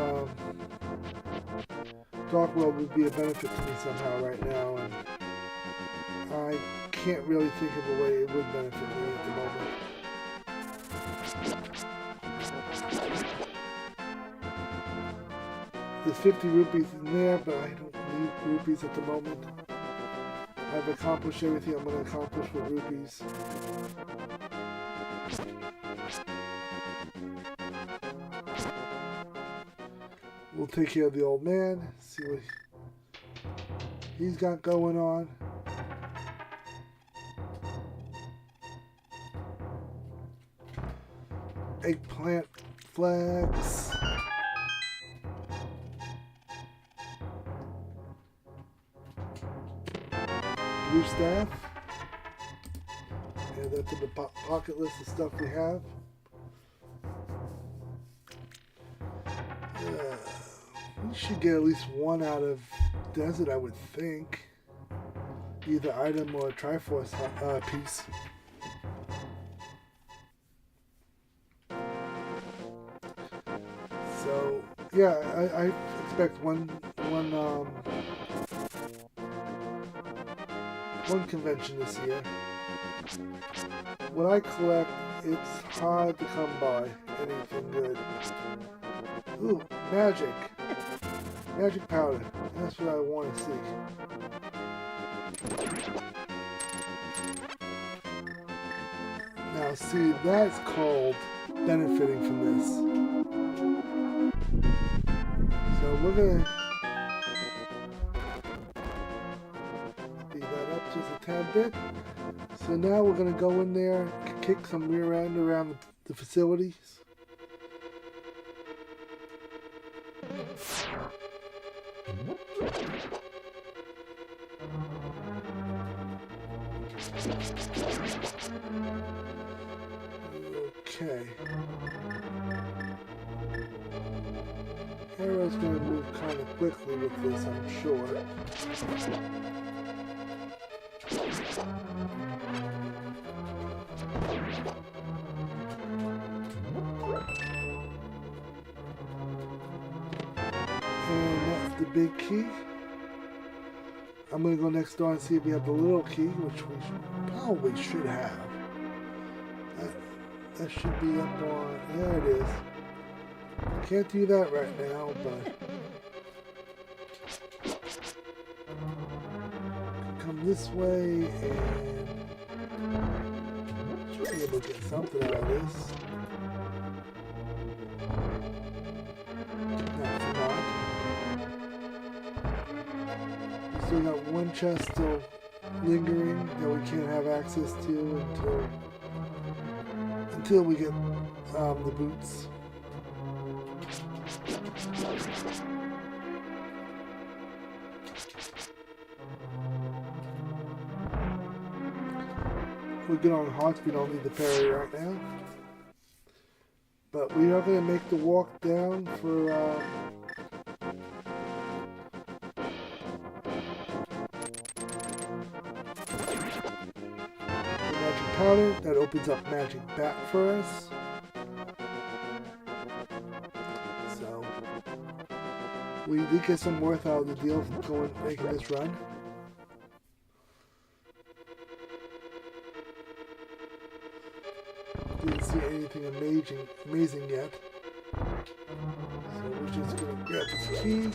Dark World would be a benefit to me somehow right now, and I can't really think of a way it would benefit me at the moment. There's 50 rupees in there, but I don't need rupees at the moment. I've accomplished everything I'm going to accomplish with rupees. We'll take care of the old man, see what he's got going on. Eggplant flags. Blue staff. And that's in the pocket list of stuff we have. We should get at least one out of desert, I would think. Either item or a Triforce piece. So yeah, I expect one convention this year. What I collect, it's hard to come by anything good. Ooh, magic. Magic powder. That's what I want to see. Now see, that's called benefiting from this. So we're gonna speed that up just a tad bit. So now we're gonna go in there, kick some rear end around the facilities. Okay. Arrow's going to move kind of quickly with this, I'm sure. And that's the big key. I'm going to go next door and see if we have the little key, which we probably should have. That should be up on... There it is. Can't do that right now, but... Come this way and... Should be able to get something out of this. No, it's not. We still got one chest still lingering that we can't have access to until we get the boots. We're good on hearts, we don't need the parry right now. But we are going to make the walk down for powder. That opens up magic bat for us. So we did get some worth out of the deal from making this run. Didn't see anything amazing yet. So we're just gonna grab this key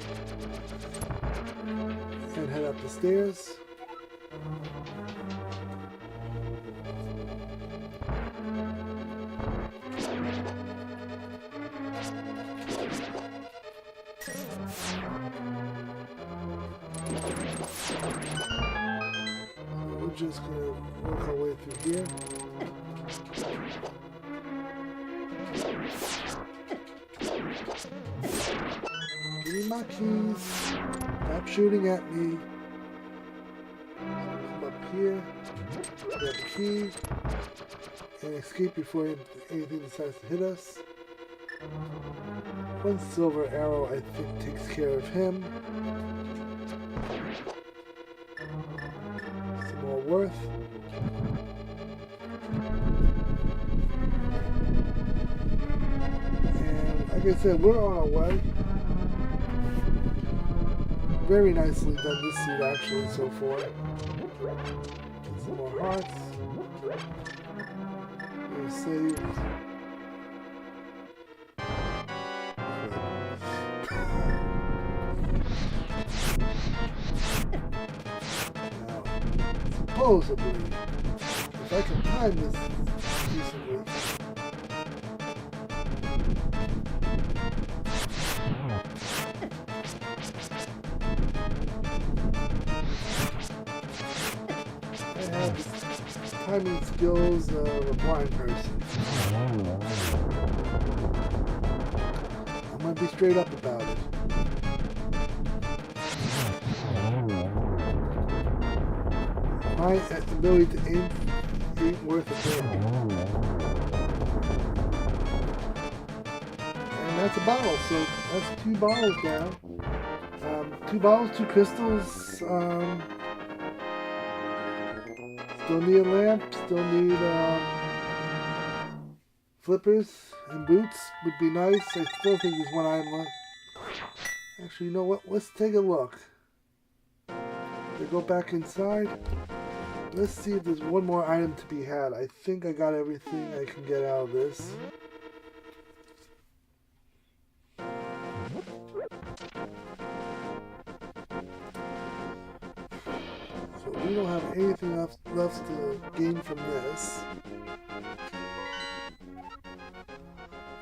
and head up the stairs. We're just going to work our way through here. Give me my keys. Stop shooting at me. here, grab the key, and escape before anything decides to hit us. One silver arrow, I think, takes care of him. Some more worth. And like I said, we're on our way. Very nicely done this suit actually so far. Get some more hearts. We'll save. Now, supposedly, if I can time this decently. Timing skills of a blind person. I'm gonna be straight up about it. My ability to aim ain't worth a thing. And that's a bottle, so that's 2 bottles down. 2 bottles, 2 crystals. Still need a lamp, still need flippers and boots would be nice. I still think there's one item left. Actually, you know what? Let's take a look. We go back inside. Let's see if there's one more item to be had. I think I got everything I can get out of this. We don't have anything left to gain from this.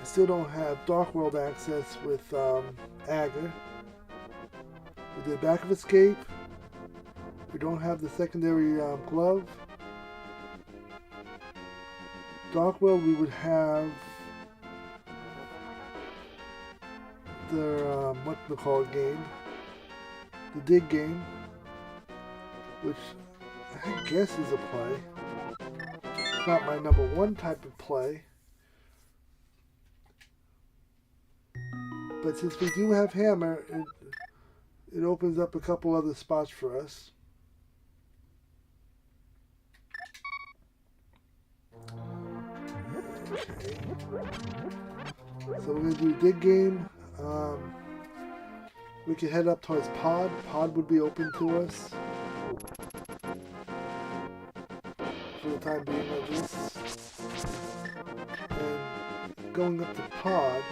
I still don't have Dark World access with Agar. We did Back of Escape. We don't have the secondary glove. Dark World we would have the whatchamacallit game. The dig game. Which I guess is a play. It's not my number 1 type of play. But since we do have Hammer, it opens up a couple other spots for us. Okay. So we're going to do Dig Game. We can head up towards Pod. Pod would be open to us. For the time being at least. And going up to Pod.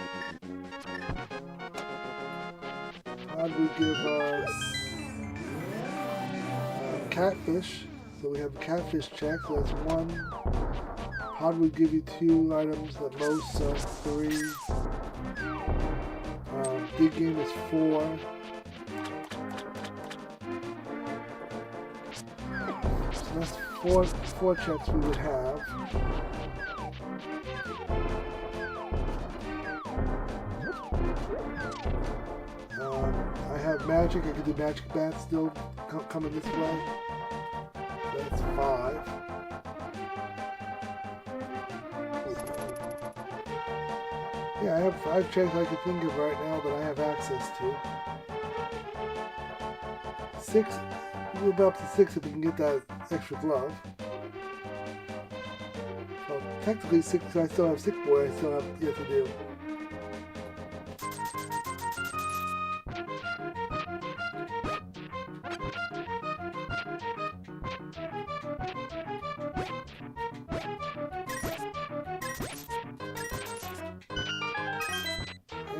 Pod would give us catfish. So we have a catfish check, so that's 1. Pod would give you 2 items at most, so 3. Big game is 4. So that's 4 checks we would have. I have magic. I could do magic bats still coming this way. That's 5. Yeah, I have 5 checks I can think of right now that I have access to. 6, we'll go up to 6 if we can get that extra glove. Well, technically 6, I still have 6 boy I still have yet to do.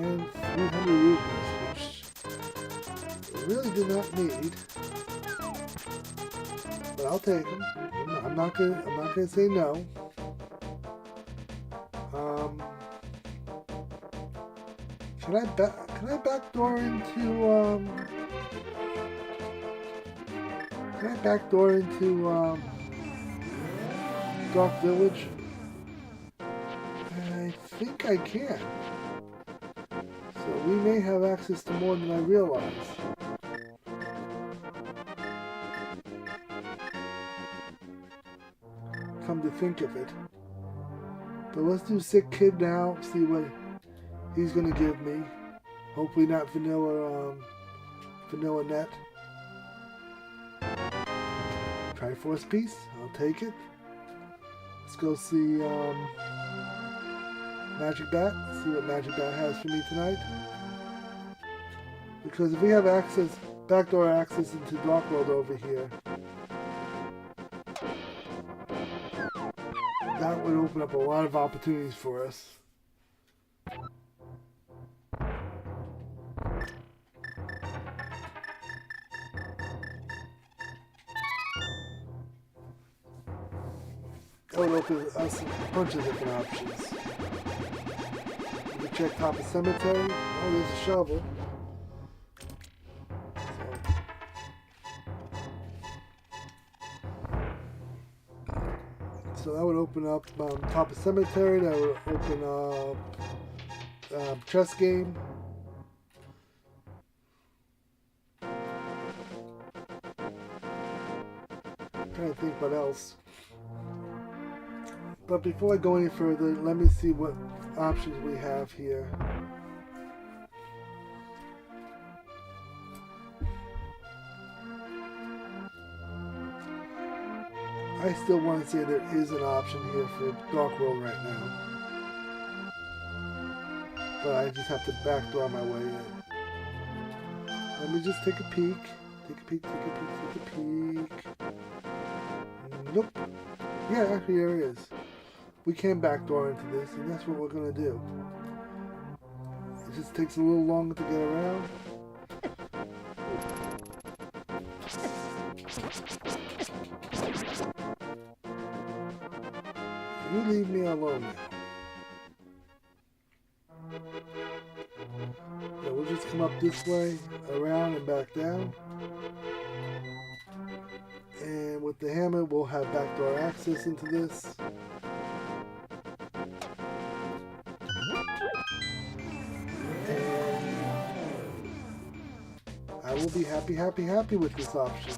And 300 rupees, which I really do not need, but I'll take them. I'm not gonna say no. Can I backdoor into Dark Village? I think I can. So we may have access to more than I realize. think of it. But let's do Sick Kid now. See what he's gonna give me. Hopefully not vanilla net. Triforce piece. I'll take it. Let's go see Magic Bat. See what Magic Bat has for me tonight. Because if we have access, backdoor access into Dark World over here, that would open up a lot of opportunities for us. That would open us a bunch of different options. We can check top of cemetery. Oh, there's a shovel. So that would open up top of cemetery. That would open up chess game. I'm trying to think what else. But before I go any further, let me see what options we have here. I still want to say there is an option here for Dark World right now. But I just have to backdoor my way in. Let me just take a peek. Take a peek, take a peek, take a peek. Nope. Yeah, actually there is. We can backdoor into this, and that's what we're going to do. It just takes a little longer to get around. You leave me alone now. Yeah, we'll just come up this way, around and back down. And with the hammer, we'll have backdoor access into this. I will be happy with this option.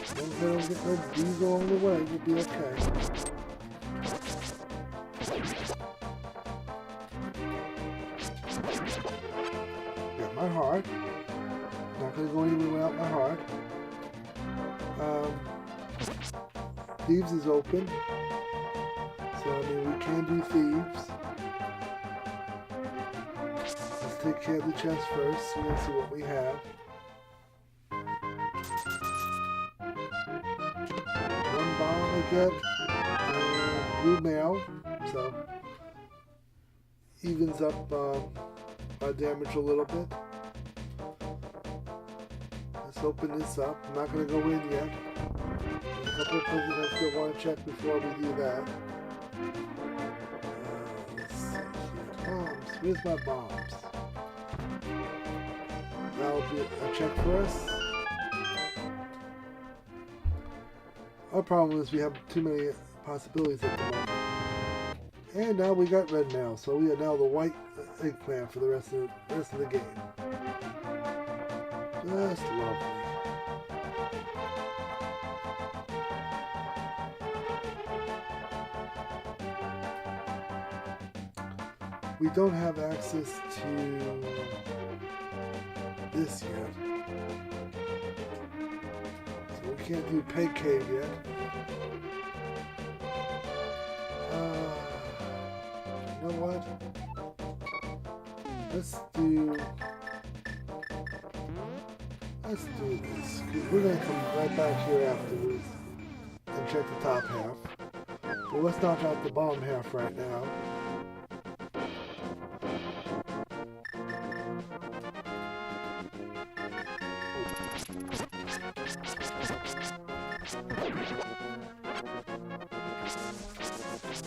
As long as I don't get no D's along the way, we'll be okay. Got my heart. Not going to go anywhere without my heart. Thieves is open. So, I mean, we can do thieves. Let's take care of the chest first. So let's see what we have. One bomb I get. Blue mail. So, evens up our damage a little bit. Let's open this up. I'm not going to go in yet. There's a couple of places I still want to check before we do that. Let's see here. Bombs. Where's my bombs? That'll be a check for us. Our problem is we have too many possibilities at the moment. And now we got red mail, so we are now the white eggplant for the rest of the game. Just lovely. We don't have access to this yet. So we can't do Peg Cave yet. You know what? Let's do this. Because we're going to come right back here afterwards and check the top half. Well, let's knock out the bottom half right now.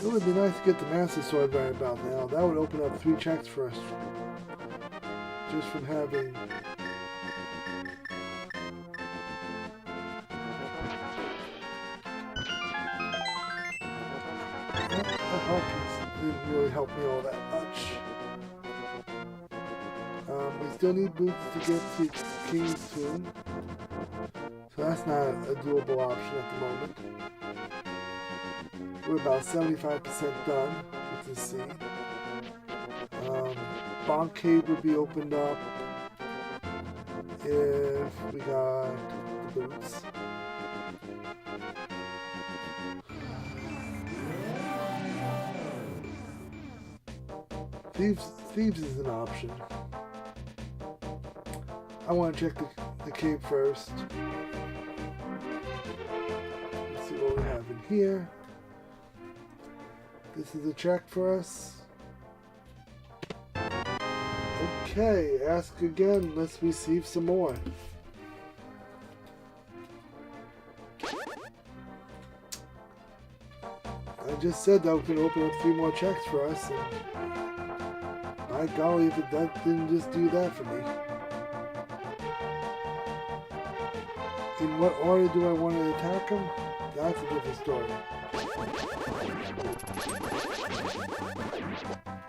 It would be nice to get the Master Sword right about now. That would open up 3 checks for us. Just from having... That Hawkins didn't really help me all that much. We still need boots to get to King's Tomb. So that's not a doable option at the moment. We're about 75% done with this seed. Bonk Cave would be opened up if we got the boots. Thieves is an option. I want to check the cave first. Let's see what we have in here. This is a check for us. Okay, ask again. Let's receive some more. I just said that we can open up 3 more checks for us, and by golly, if that didn't just do that for me. In what order do I want to attack him? That's a different story.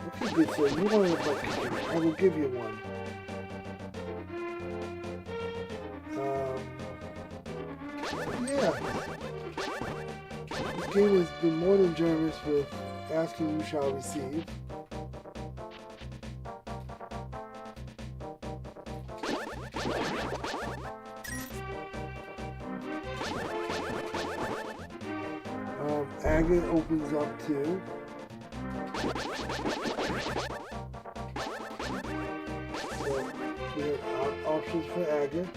Okay, good sir. You want a butt kicking. I will give you one. Yeah. This game has been more than generous with asking you shall receive. Agate opens up too. So we have options for agate.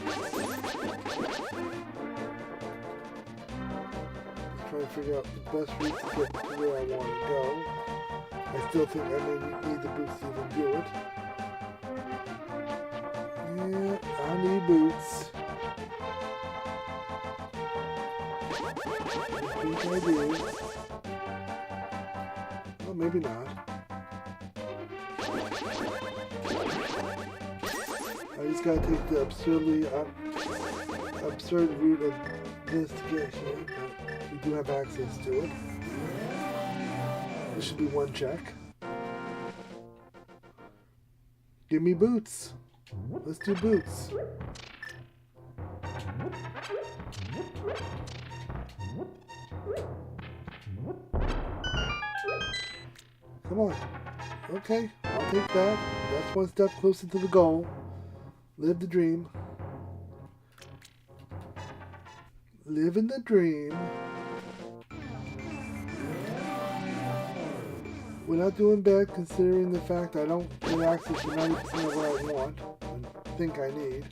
Just trying to figure out the best route to get to where I want to go. I still think I may need the boots to even do it. Yeah, I need boots. I think I do. Well, maybe not. I just gotta take the absurd route of this to get here, but we do have access to it. This should be 1 check. Give me boots. Let's do boots. Come on. Okay, I'll take that. That's 1 step closer to the goal. Live the dream. Living the dream. We're not doing bad considering the fact I don't get access to 90% of what I want and think I need.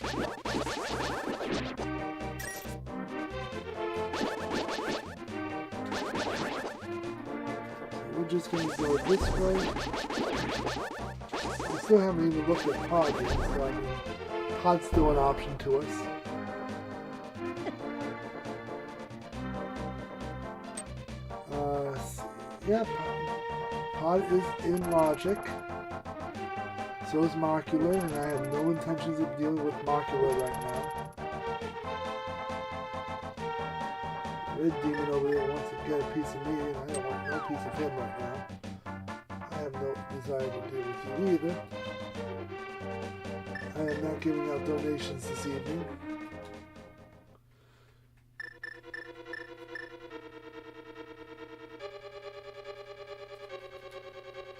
We're just going to go this way. We still haven't even looked at pod yet, so I mean, pod's still an option to us. Yeah, pod is in logic. So is Mocular, and I have no intentions of dealing with Mocular right now. Red Demon over there wants to get a piece of me, and I don't want no piece of him right now. I have no desire to deal with you either. I am not giving out donations this evening.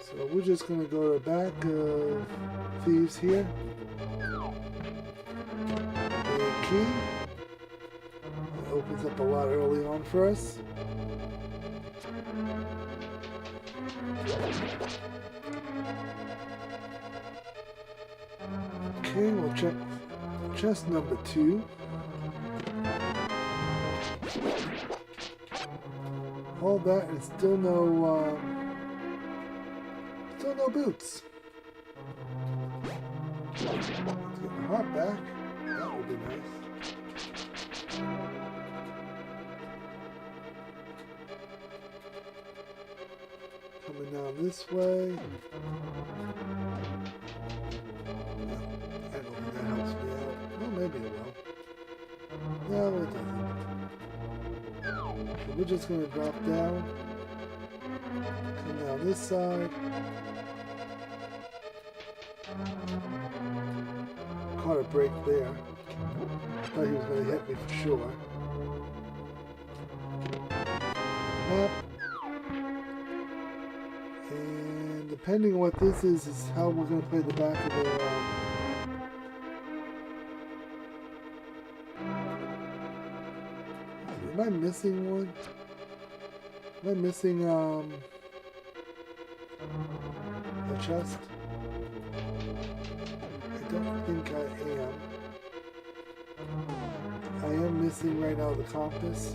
So we're just going to go to the back of Thieves here. The key. It opens up a lot early on for us. Okay, we'll check chest number 2. All that and still no boots. Let's get my heart back. That would be nice. Coming down this way. I don't think that helps me out. Well, maybe it will. No, it doesn't. So we're just going to drop down. Come down this side. Caught a break there. Thought he was going to hit me for sure. Map. And depending on what this is how we're going to play the back of the... Am I missing one? Am I missing a chest? I don't think I am. I am missing right now the compass.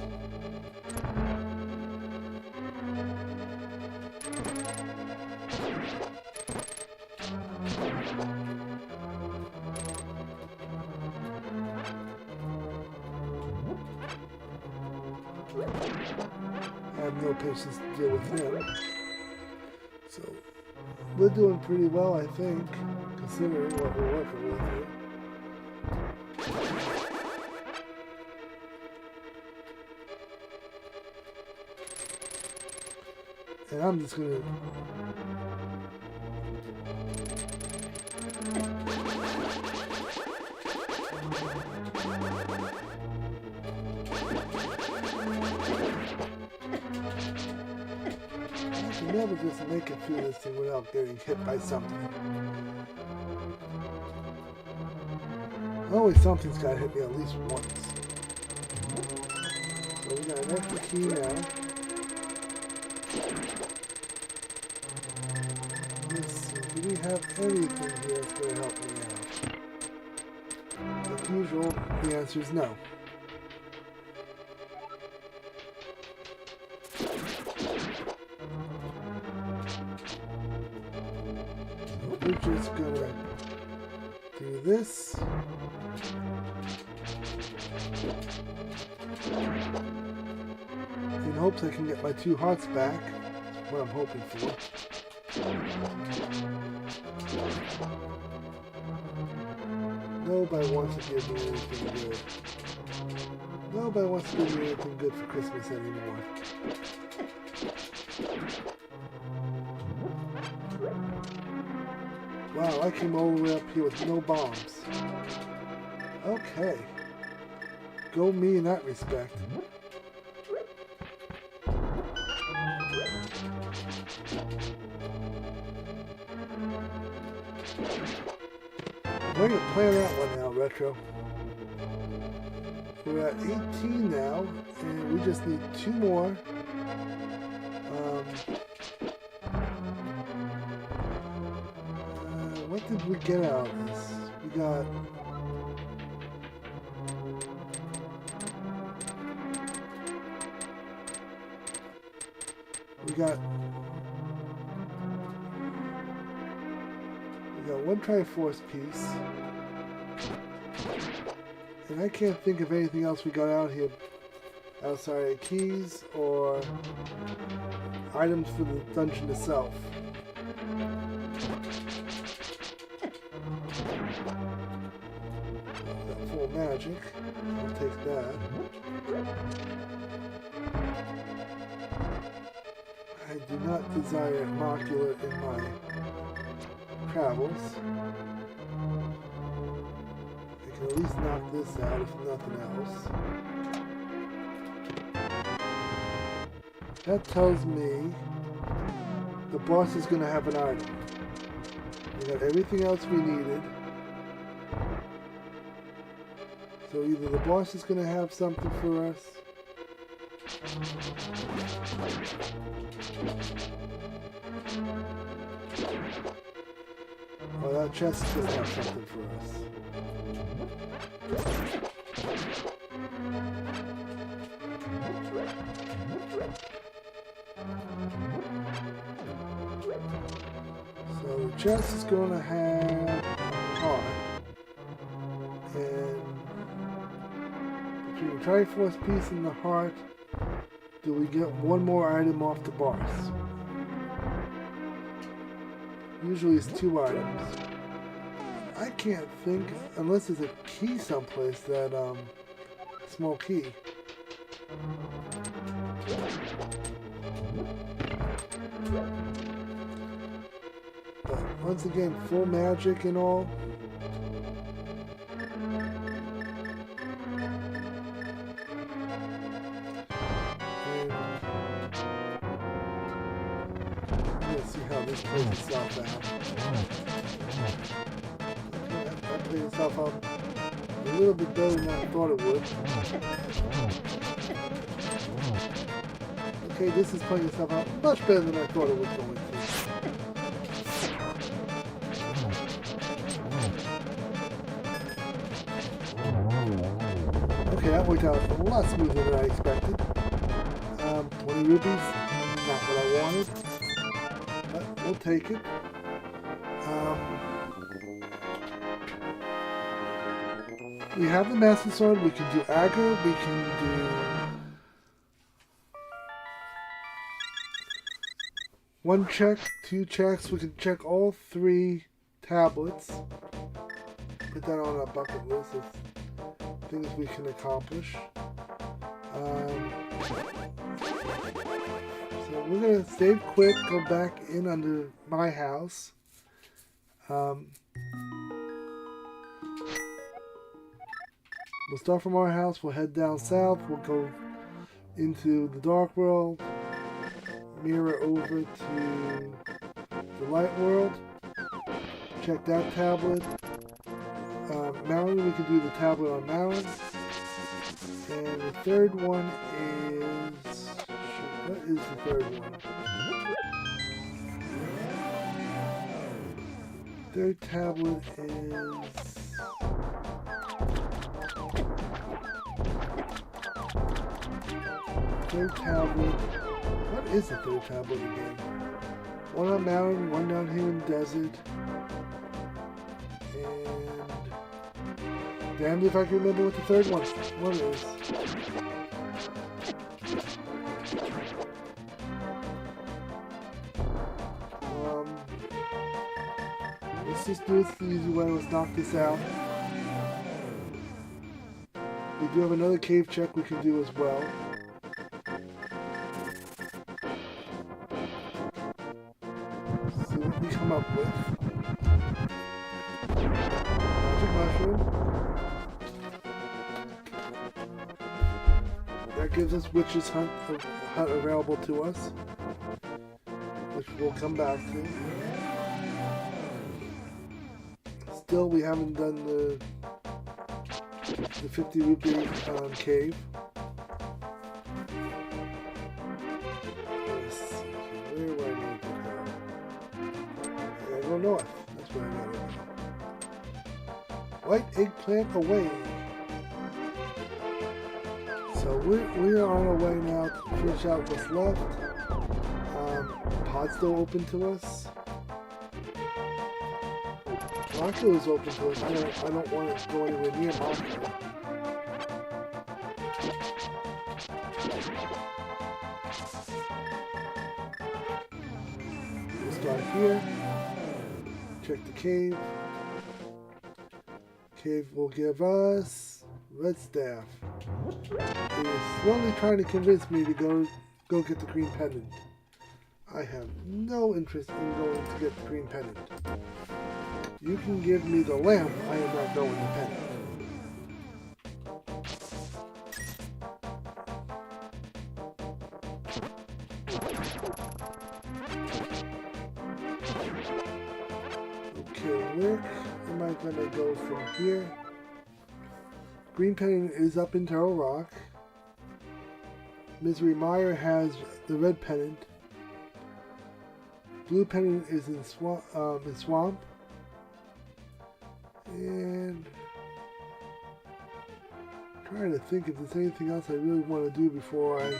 I have no patience to deal with him. So, we're doing pretty well, I think, considering what we're working with here. And I'm just gonna... I can never just make it through this thing without getting hit by something. Always something's gotta hit me at least once. So we got an extra key now. Let's see, do we have anything here that's going to help me out? As usual, the answer is no. So we're just going to do this. In hopes I can get my 2 hearts back. That's what I'm hoping for. Nobody wants to give me anything good. Nobody wants to give me anything good for Christmas anymore. Wow, I came all the way up here with no bombs. Okay. Go me in that respect. We're going to play that one now, Retro. We're at 18 now, and we just need 2 more. What did we get out of this? We got... We got 1 Triforce piece. And I can't think of anything else we got out here outside of keys or items for the dungeon itself. Got full magic. I'll take that. I do not desire modular in my travels. I can at least knock this out if nothing else. That tells me the boss is going to have an item. We got everything else we needed. So either the boss is going to have something for us, or that chest is going to have something for us. So the chest is going to have a heart. And between the Triforce piece and the heart, do we get 1 more item off the boss? Usually it's 2 items. I can't think, unless there's a key someplace, that small key. But once again, full magic and all. see how this plays itself out. Okay, that played itself out a little bit better than I thought it would. Okay, this is playing itself out much better than I thought it was going to. Okay, that worked out a lot smoother than I expected. 20 rupees, not what I wanted, but we'll take it. We have the Master Sword, we can do aggro, we can do one check, 2 checks, we can check all 3 tablets. Put that on our bucket list of things we can accomplish. So we're going to save quick, go back in under my house. We'll start from our house, we'll head down south, we'll go into the Dark World, mirror over to the Light World, check that tablet. Mountain, we can do the tablet on Mountain. And the third one is... What is the third one? Third tablet is... Third tablet... What is the third tablet again? One on Mountain, one down here in the desert. Damned if I can remember what the third one is. Let's just do it the easy way. Let's knock this out. We do have another cave check we can do as well. See what we come up with. Magic mushroom. That gives us Witch's Hut available to us, which we'll come back to. Still, we haven't done the 50 rupee cave. Let's see, where do I need to go? I gotta go north. That's where I gotta go. White eggplant away. So we're on our way now to finish out what's left. Pod's still open to us. Marco is open to us. I don't want to go anywhere near Marco. We'll start here. Check the cave. Cave will give us red staff. It is slowly trying to convince me to go get the green pendant. I have no interest in going to get the green pendant. You can give me the lamp, I am not going the pendant. Okay, where am I going to go from here? Green pendant is up in Turtle Rock. Misery Mire has the red pendant. Blue pendant is in Swamp. And I'm trying to think if there's anything else I really want to do before I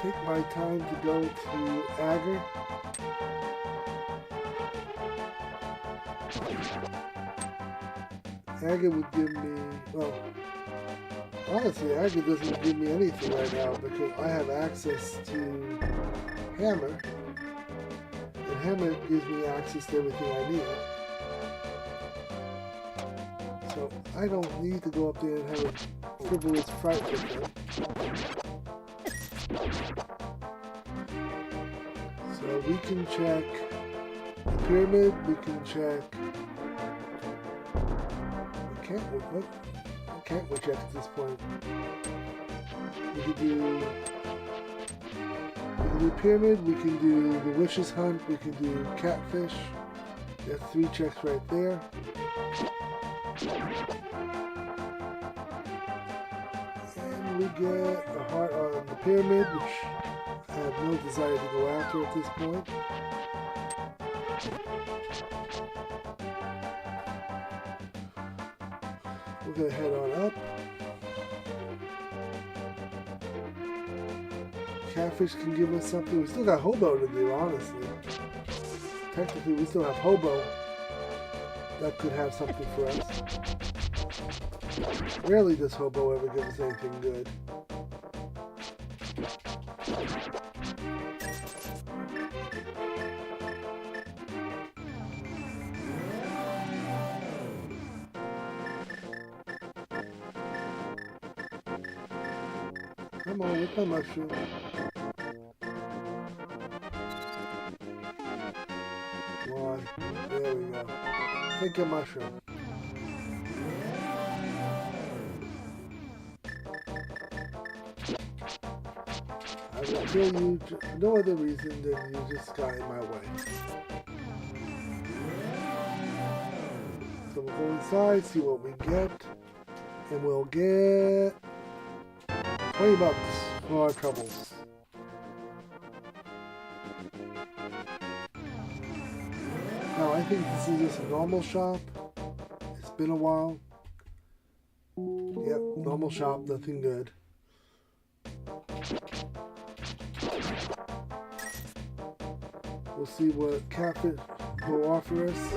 take my time to go to Agar. Agar would give me, well, honestly, Agar doesn't give me anything right now because I have access to Hammer, and Hammer gives me access to everything I need. So I don't need to go up there and have a frivolous fight with them. So we can check the pyramid, we can check... What can't we check at this point? We can do the pyramid, we can do the witch's hunt, we can do catfish. That's 3 checks right there. And we get a heart on the pyramid, which I have no desire to go after at this point. We're going to head on up. Catfish can give us something. We still got Hobo to do, honestly. Technically, we still have Hobo. That could have something for us. Rarely does Hobo ever give us anything good. Come on, with my mushroom. One. There we go. Take a mushroom. I will kill you for no other reason than you just got in my way. So we'll go inside, see what we get, and we'll get $20 for our troubles. Now I think this is just a normal shop. It's been a while. Yep, normal shop, nothing good. We'll see what catfish will offer us.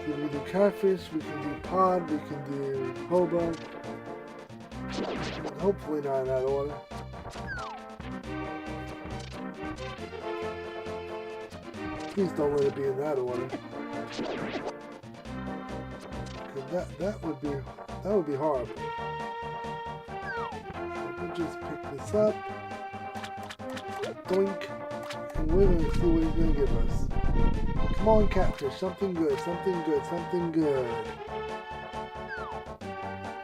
We can do catfish, we can do pod, we can do hobo. Hopefully not in that order. Please don't let it be in that order. That would be horrible. We'll just pick this up. Doink. And we're going to see what he's going to give us. Come on, catfish. Something good, something good, something good.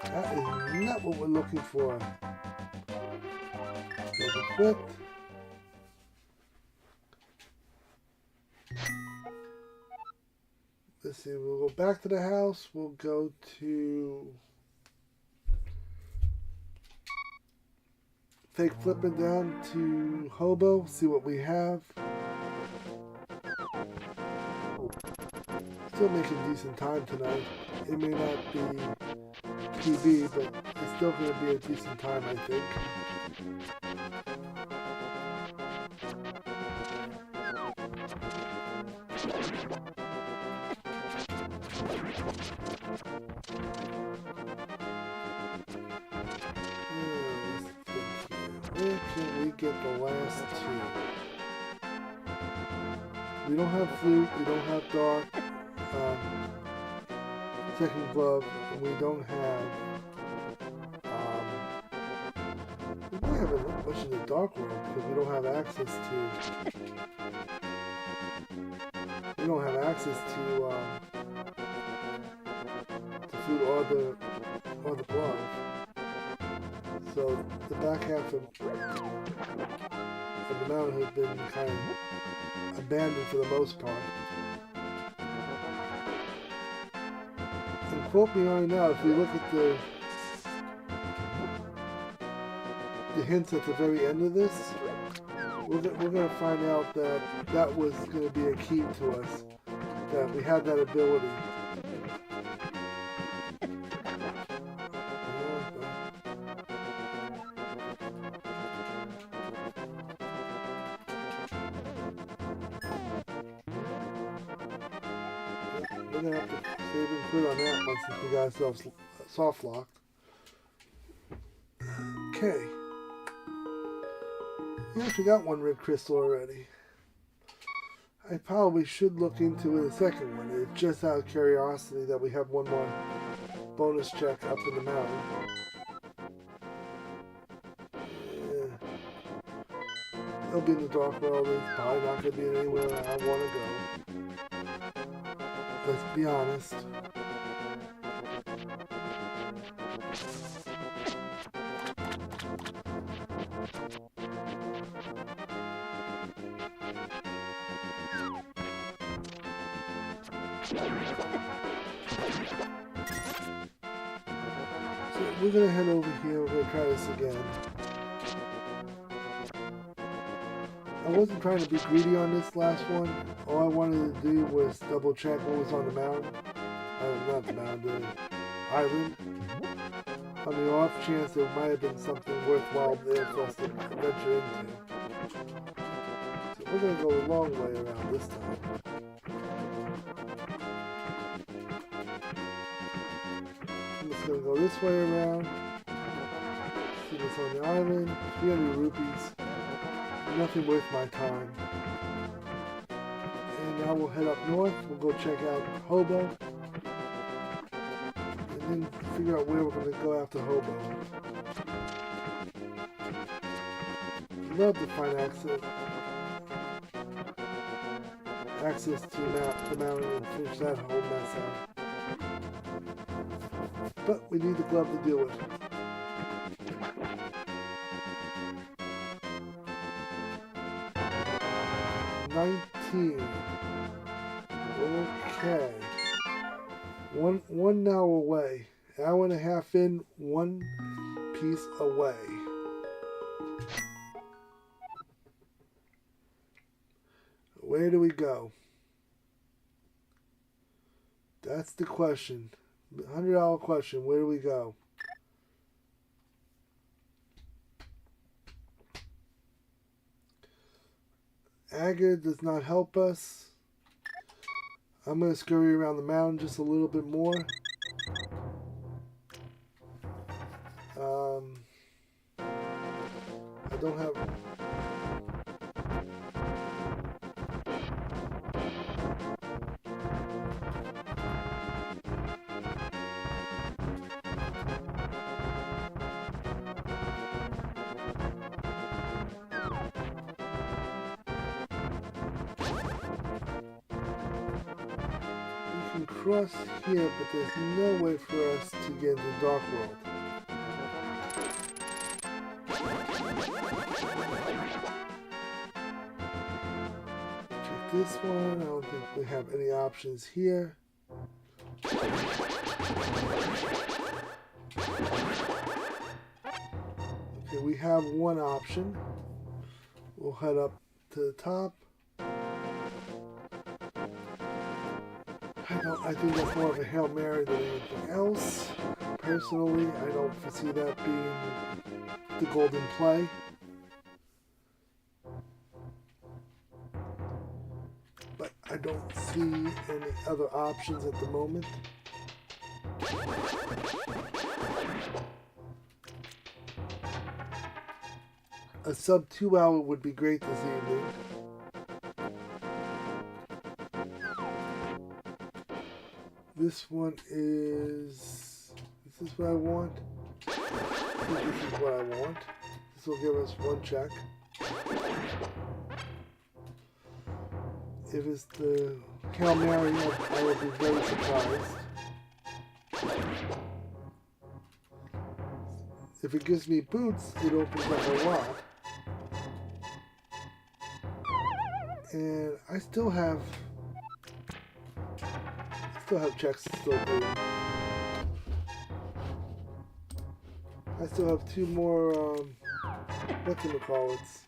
That is not what we're looking for. There's a quit. Let's see, we'll go back to the house. We'll go to take flipping down to hobo, see what we have. Still making decent time tonight. It may not be PB, but it's still going to be a decent time, I think. Where can we get the last 2? We don't have flute, we don't have dark, second glove, and we don't have, we really haven't looked much in the dark world because we don't have access to flute or the glove. So the back half of the mountain has been kind of abandoned for the most part. And quote me right now, if we look at the hints at the very end of this, we're going to find out that that was going to be a key to us, that we had that ability. We're going to have to save and quit on that one since we got ourselves soft locked. Okay. We actually got 1 red crystal already. I probably should look into a second one. It's just out of curiosity that we have 1 more bonus check up in the mountain. It'll be in the dark world. It's probably not going to be anywhere I want to go. Let's be honest. So we're gonna head over here. We're gonna try this again. I wasn't trying to be greedy on this last one. All I wanted to do was double check what was on the mountain. Not the mountain, the island. On the off chance there might have been something worthwhile there for us to venture into. So we're going to go a long way around this time. I'm just going to go this way around. See what's on the island. 300 rupees. Nothing worth my time. And now we'll head up north. We'll go check out Hobo. And then figure out where we're going to go after Hobo. Love to find access to the mountain and finish that whole mess out. But we need the glove to deal with it. Okay. One hour away. Hour and a half in, one piece away. Where do we go? That's the question. $100 question. Where do we go? Agar does not help us. I'm going to scurry around the mountain just a little bit more. I don't have... We can cross here, but there's no way for us to get into the Dark World. Check this one. I don't think we have any options here. Okay, we have one option. We'll head up to the top. I think that's more of a Hail Mary than anything else. Personally, I don't foresee that being the golden play. But I don't see any other options at the moment. A sub 2 hour would be great this evening. This one is... Is this what I want? I think this is what I want. This will give us one check. If it's the Hail Mary, I will be very surprised. If it gives me boots, it opens up a lot. And I still have checks to still do. I still have two more, whatchamacallits.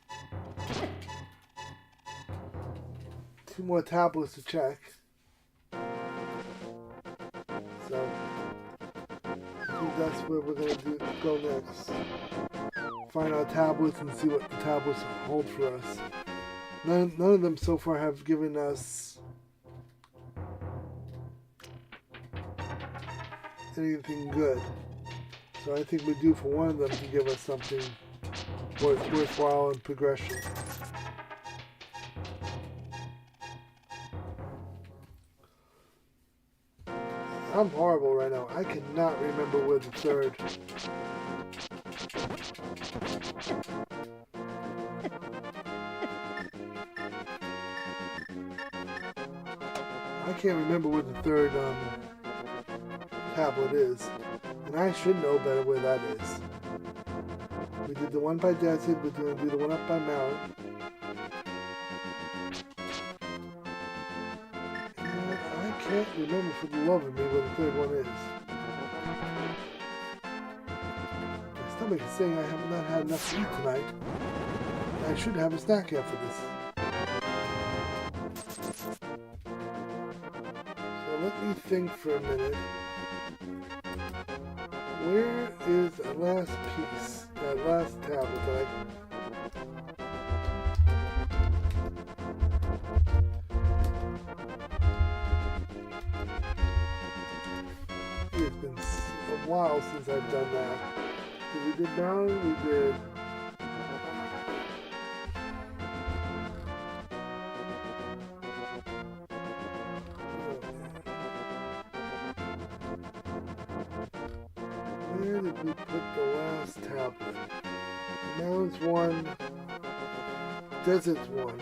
Two more tablets to check. So, I think that's where we're going to go next. Find our tablets and see what the tablets hold for us. None of them so far have given us anything good. So I think we're due for one of them to give us something worthwhile in progression. I'm horrible right now. I cannot remember where the third. I can't remember where the third tablet is. And I should know better where that is. We did the one by desert, we're going to do the one up by mountain. And I can't remember for the love of me what the third one is. My stomach is saying I have not had enough to eat tonight. I should have a snack after this. So let me think for a minute. Where is that last piece? That last tablet that It's been a while since I've done that. We did Maui, we did... Where did we put the last tablet? Mounds one, Desert's one.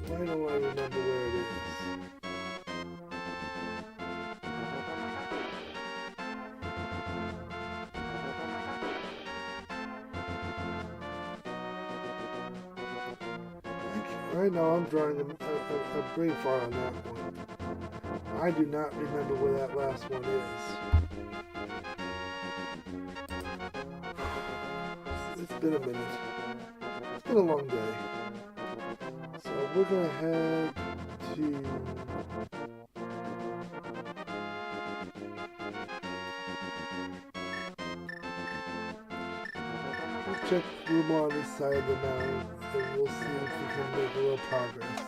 Why don't I remember where it is? Right now I'm drawing a brain fart on that one. I do not remember where that last one is. It's been a minute. It's been a long day. So we're going to head to... We'll check room on this side of the mountain and we'll see if we can make a little progress.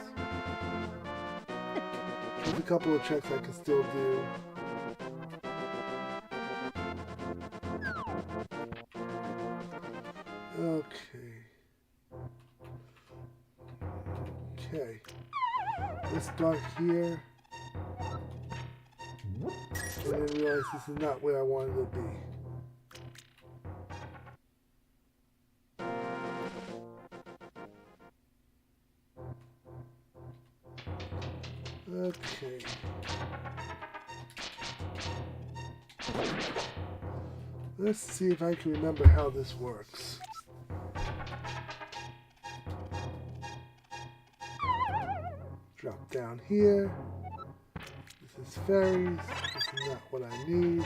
There's a couple of checks I can still do. Okay. Let's start here. I didn't realize this is not where I wanted to be. Okay. Let's see if I can remember how this works. Drop down here. This is fairies. This is not what I need.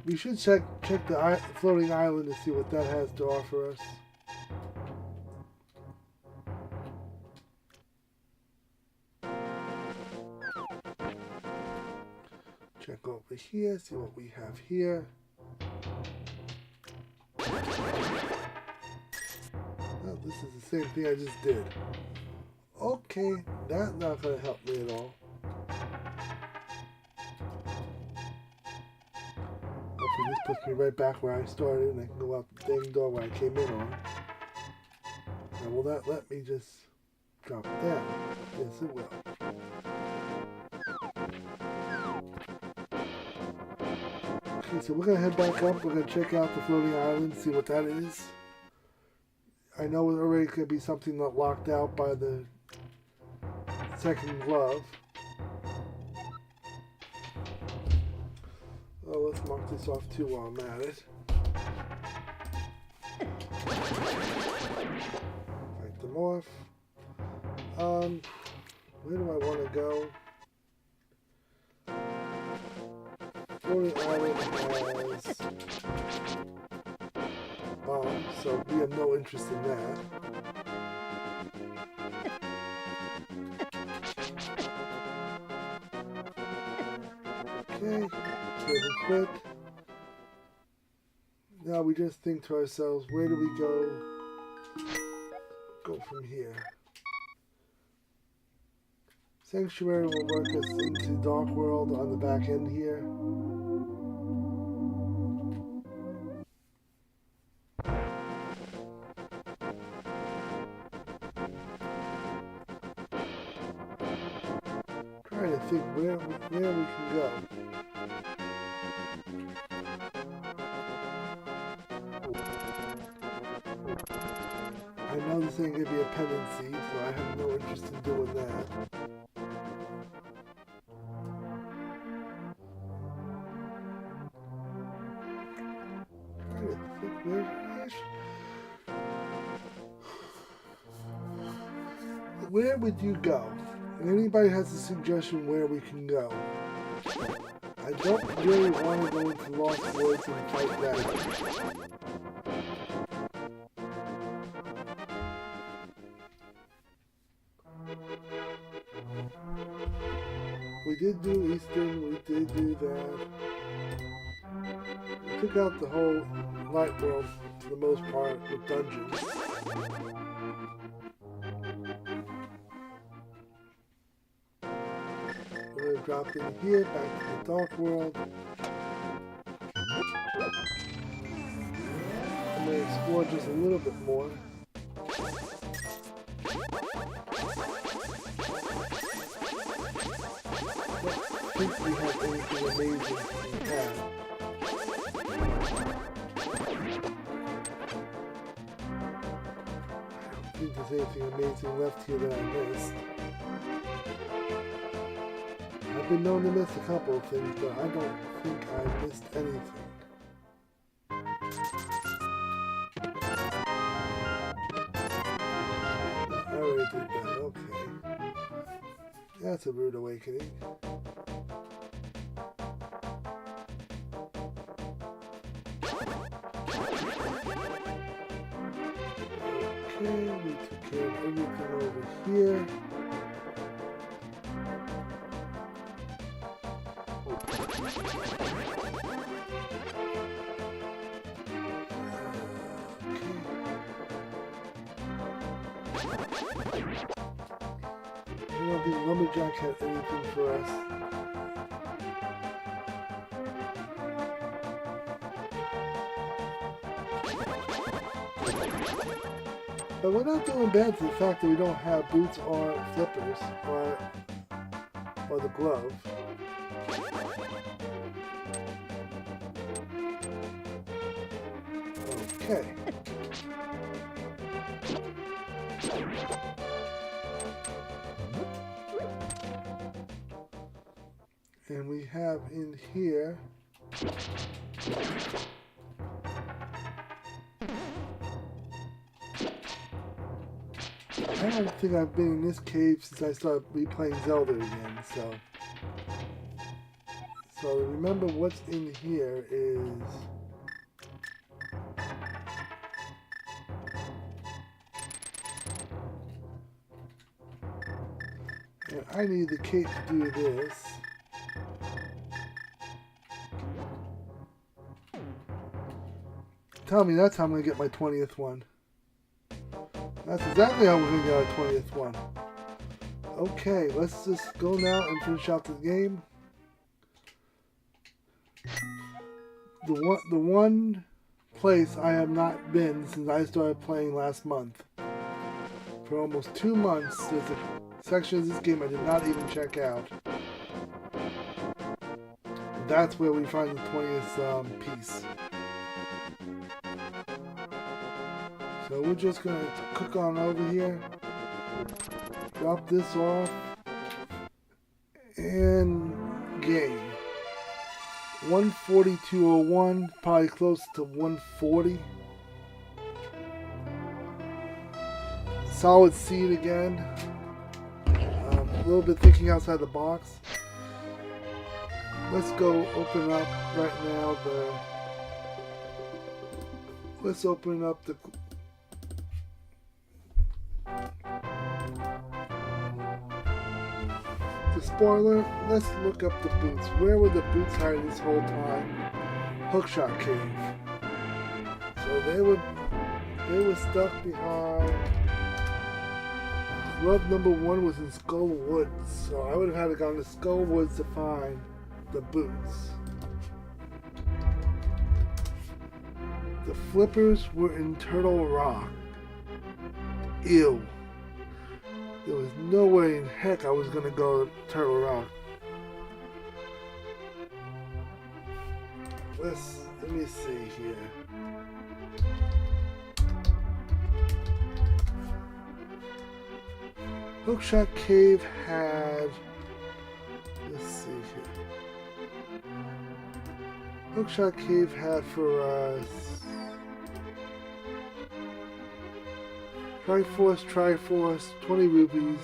We should check the floating island to see what that has to offer us. Check over here, see what we have here. Oh, this is the same thing I just did. Okay, that's not going to help me at all. Hopefully this puts me right back where I started and I can go out the dang door where I came in on. Now will that let me just drop it down? Yes, it will. Okay, so we're going to head back up. We're going to check out the floating island, see what that is. I know it already could be something not locked out by the second glove. Oh, let's mark this off too while I'm at it. Fight them off. Where do I want to go? Floating island has bombs, so we have no interest in that. Okay, save and quit. Now we just think to ourselves, where do we go from here? Sanctuary will work us into Dark World on the back end here. Trying to think where we can go. I know this ain't gonna be a pendency, so I have no interest in doing that. where would you go? And anybody has a suggestion where we can go? I don't really want to go into Lost Woods and fight that. We did do Eastern, we did do that. We took out the whole light world for the most part with dungeons. We're going to drop in here, back to the dark world. I'm going to explore just a little bit more. I don't think we have anything amazing to have. I don't think there's anything amazing left here that I missed. I've been known to miss a couple of things, but I don't think I missed anything. I already did that, okay. That's a rude awakening. Okay, we took care of everything over here. I don't think Lumberjack had anything for us. But we're not doing bad for the fact that we don't have boots or flippers or the glove. Okay. And we have in here I don't think I've been in this cave since I started replaying Zelda again, so remember what's in here is and I need the cape to do this. Tell me that's how I'm going to get my 20th one. That's exactly how we're going to get our 20th one. Okay, let's just go now and finish out the game. The one place I have not been since I started playing last month. For almost 2 months, there's a section of this game I did not even check out. That's where we find the 20th piece. So we're just going to cook on over here, drop this off, and game. 142.01, probably close to 140. Solid seed again. A little bit thinking outside the box. Let's go open up right now let's open up the spoiler. Let's look up the boots. Where were the boots hiding this whole time? Hookshot Cave. So they were stuck behind. Glove number 1 was in Skull Woods, so I would have had to go to Skull Woods to find the boots. The flippers were in Turtle Rock. Ew. There was no way in heck I was going to go to Turtle Rock. Let me see here. Hookshot Cave had... Let's see here. Hookshot Cave had for us... Triforce, 20 rupees.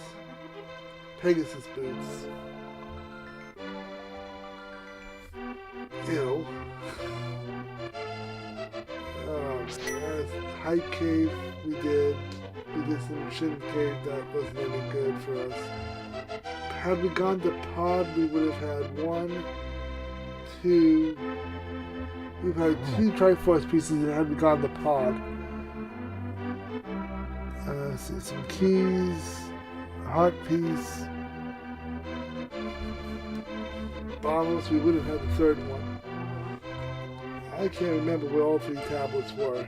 Pegasus boots. Ew. Hype cave we did some Shin cave that wasn't any good for us. Had we gone to pod, we would have had we've had 2 Triforce pieces, and had we gone to pod. See some keys, a heart piece, bottles, we would have had the 3rd one. I can't remember where all 3 tablets were.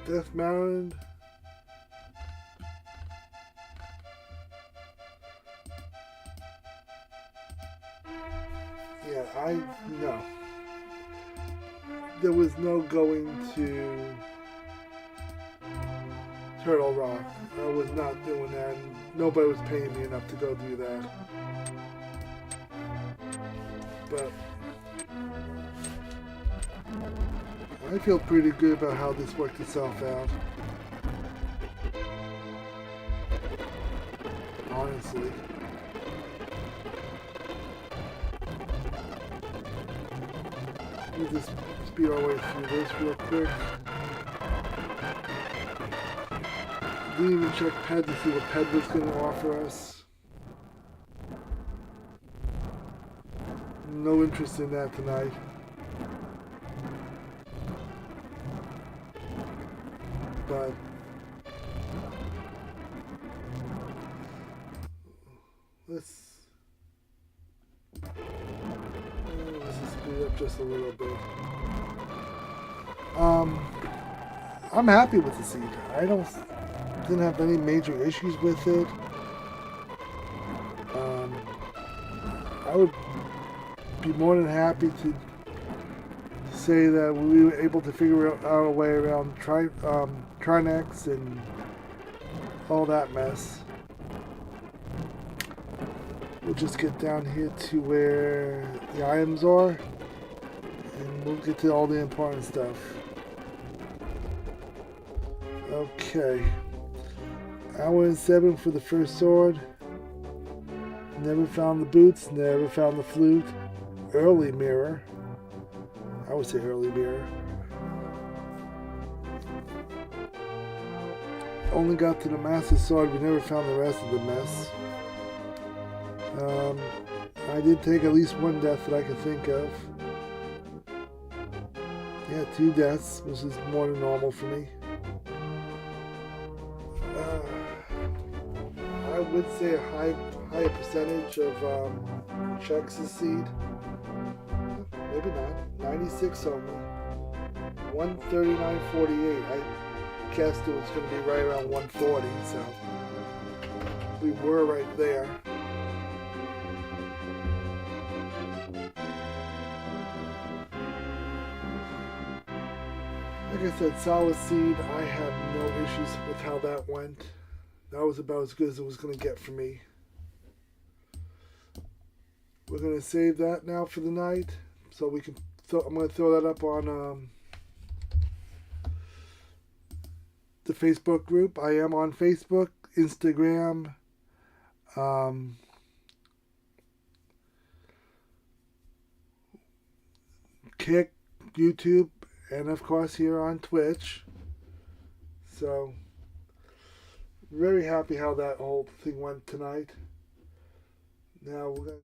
Death Mountain. Yeah, no. There was no going to Turtle Rock. I was not doing that. And nobody was paying me enough to go do that. But I feel pretty good about how this worked itself out. Honestly. We'll just speed our way through this real quick. Didn't even check Ped to see what Ped was going to offer us. No interest in that tonight. But let's just speed up just a little bit. I'm happy with the seed. Didn't have any major issues with it. I would be more than happy to say that we were able to figure out our way around Trinex and all that mess. We'll just get down here to where the items are, and we'll get to all the important stuff. Okay. Hour and 7 for the first sword. Never found the boots, never found the flute. Early mirror. I would say early mirror. Only got to the master sword, we never found the rest of the mess. I did take at least 1 death that I could think of. Yeah, 2 deaths, which is more than normal for me. I would say a higher percentage of checks seed. Maybe not. 96 only. 139.48. I guessed it was going to be right around 140, so we were right there. Like I said, solid seed, I had no issues with how that went. That was about as good as it was going to get for me. We're going to save that now for the night. So we can. I'm going to throw that up on the Facebook group. I am on Facebook, Instagram, Kick, YouTube, and of course here on Twitch. So very happy how that whole thing went tonight. Now we're going to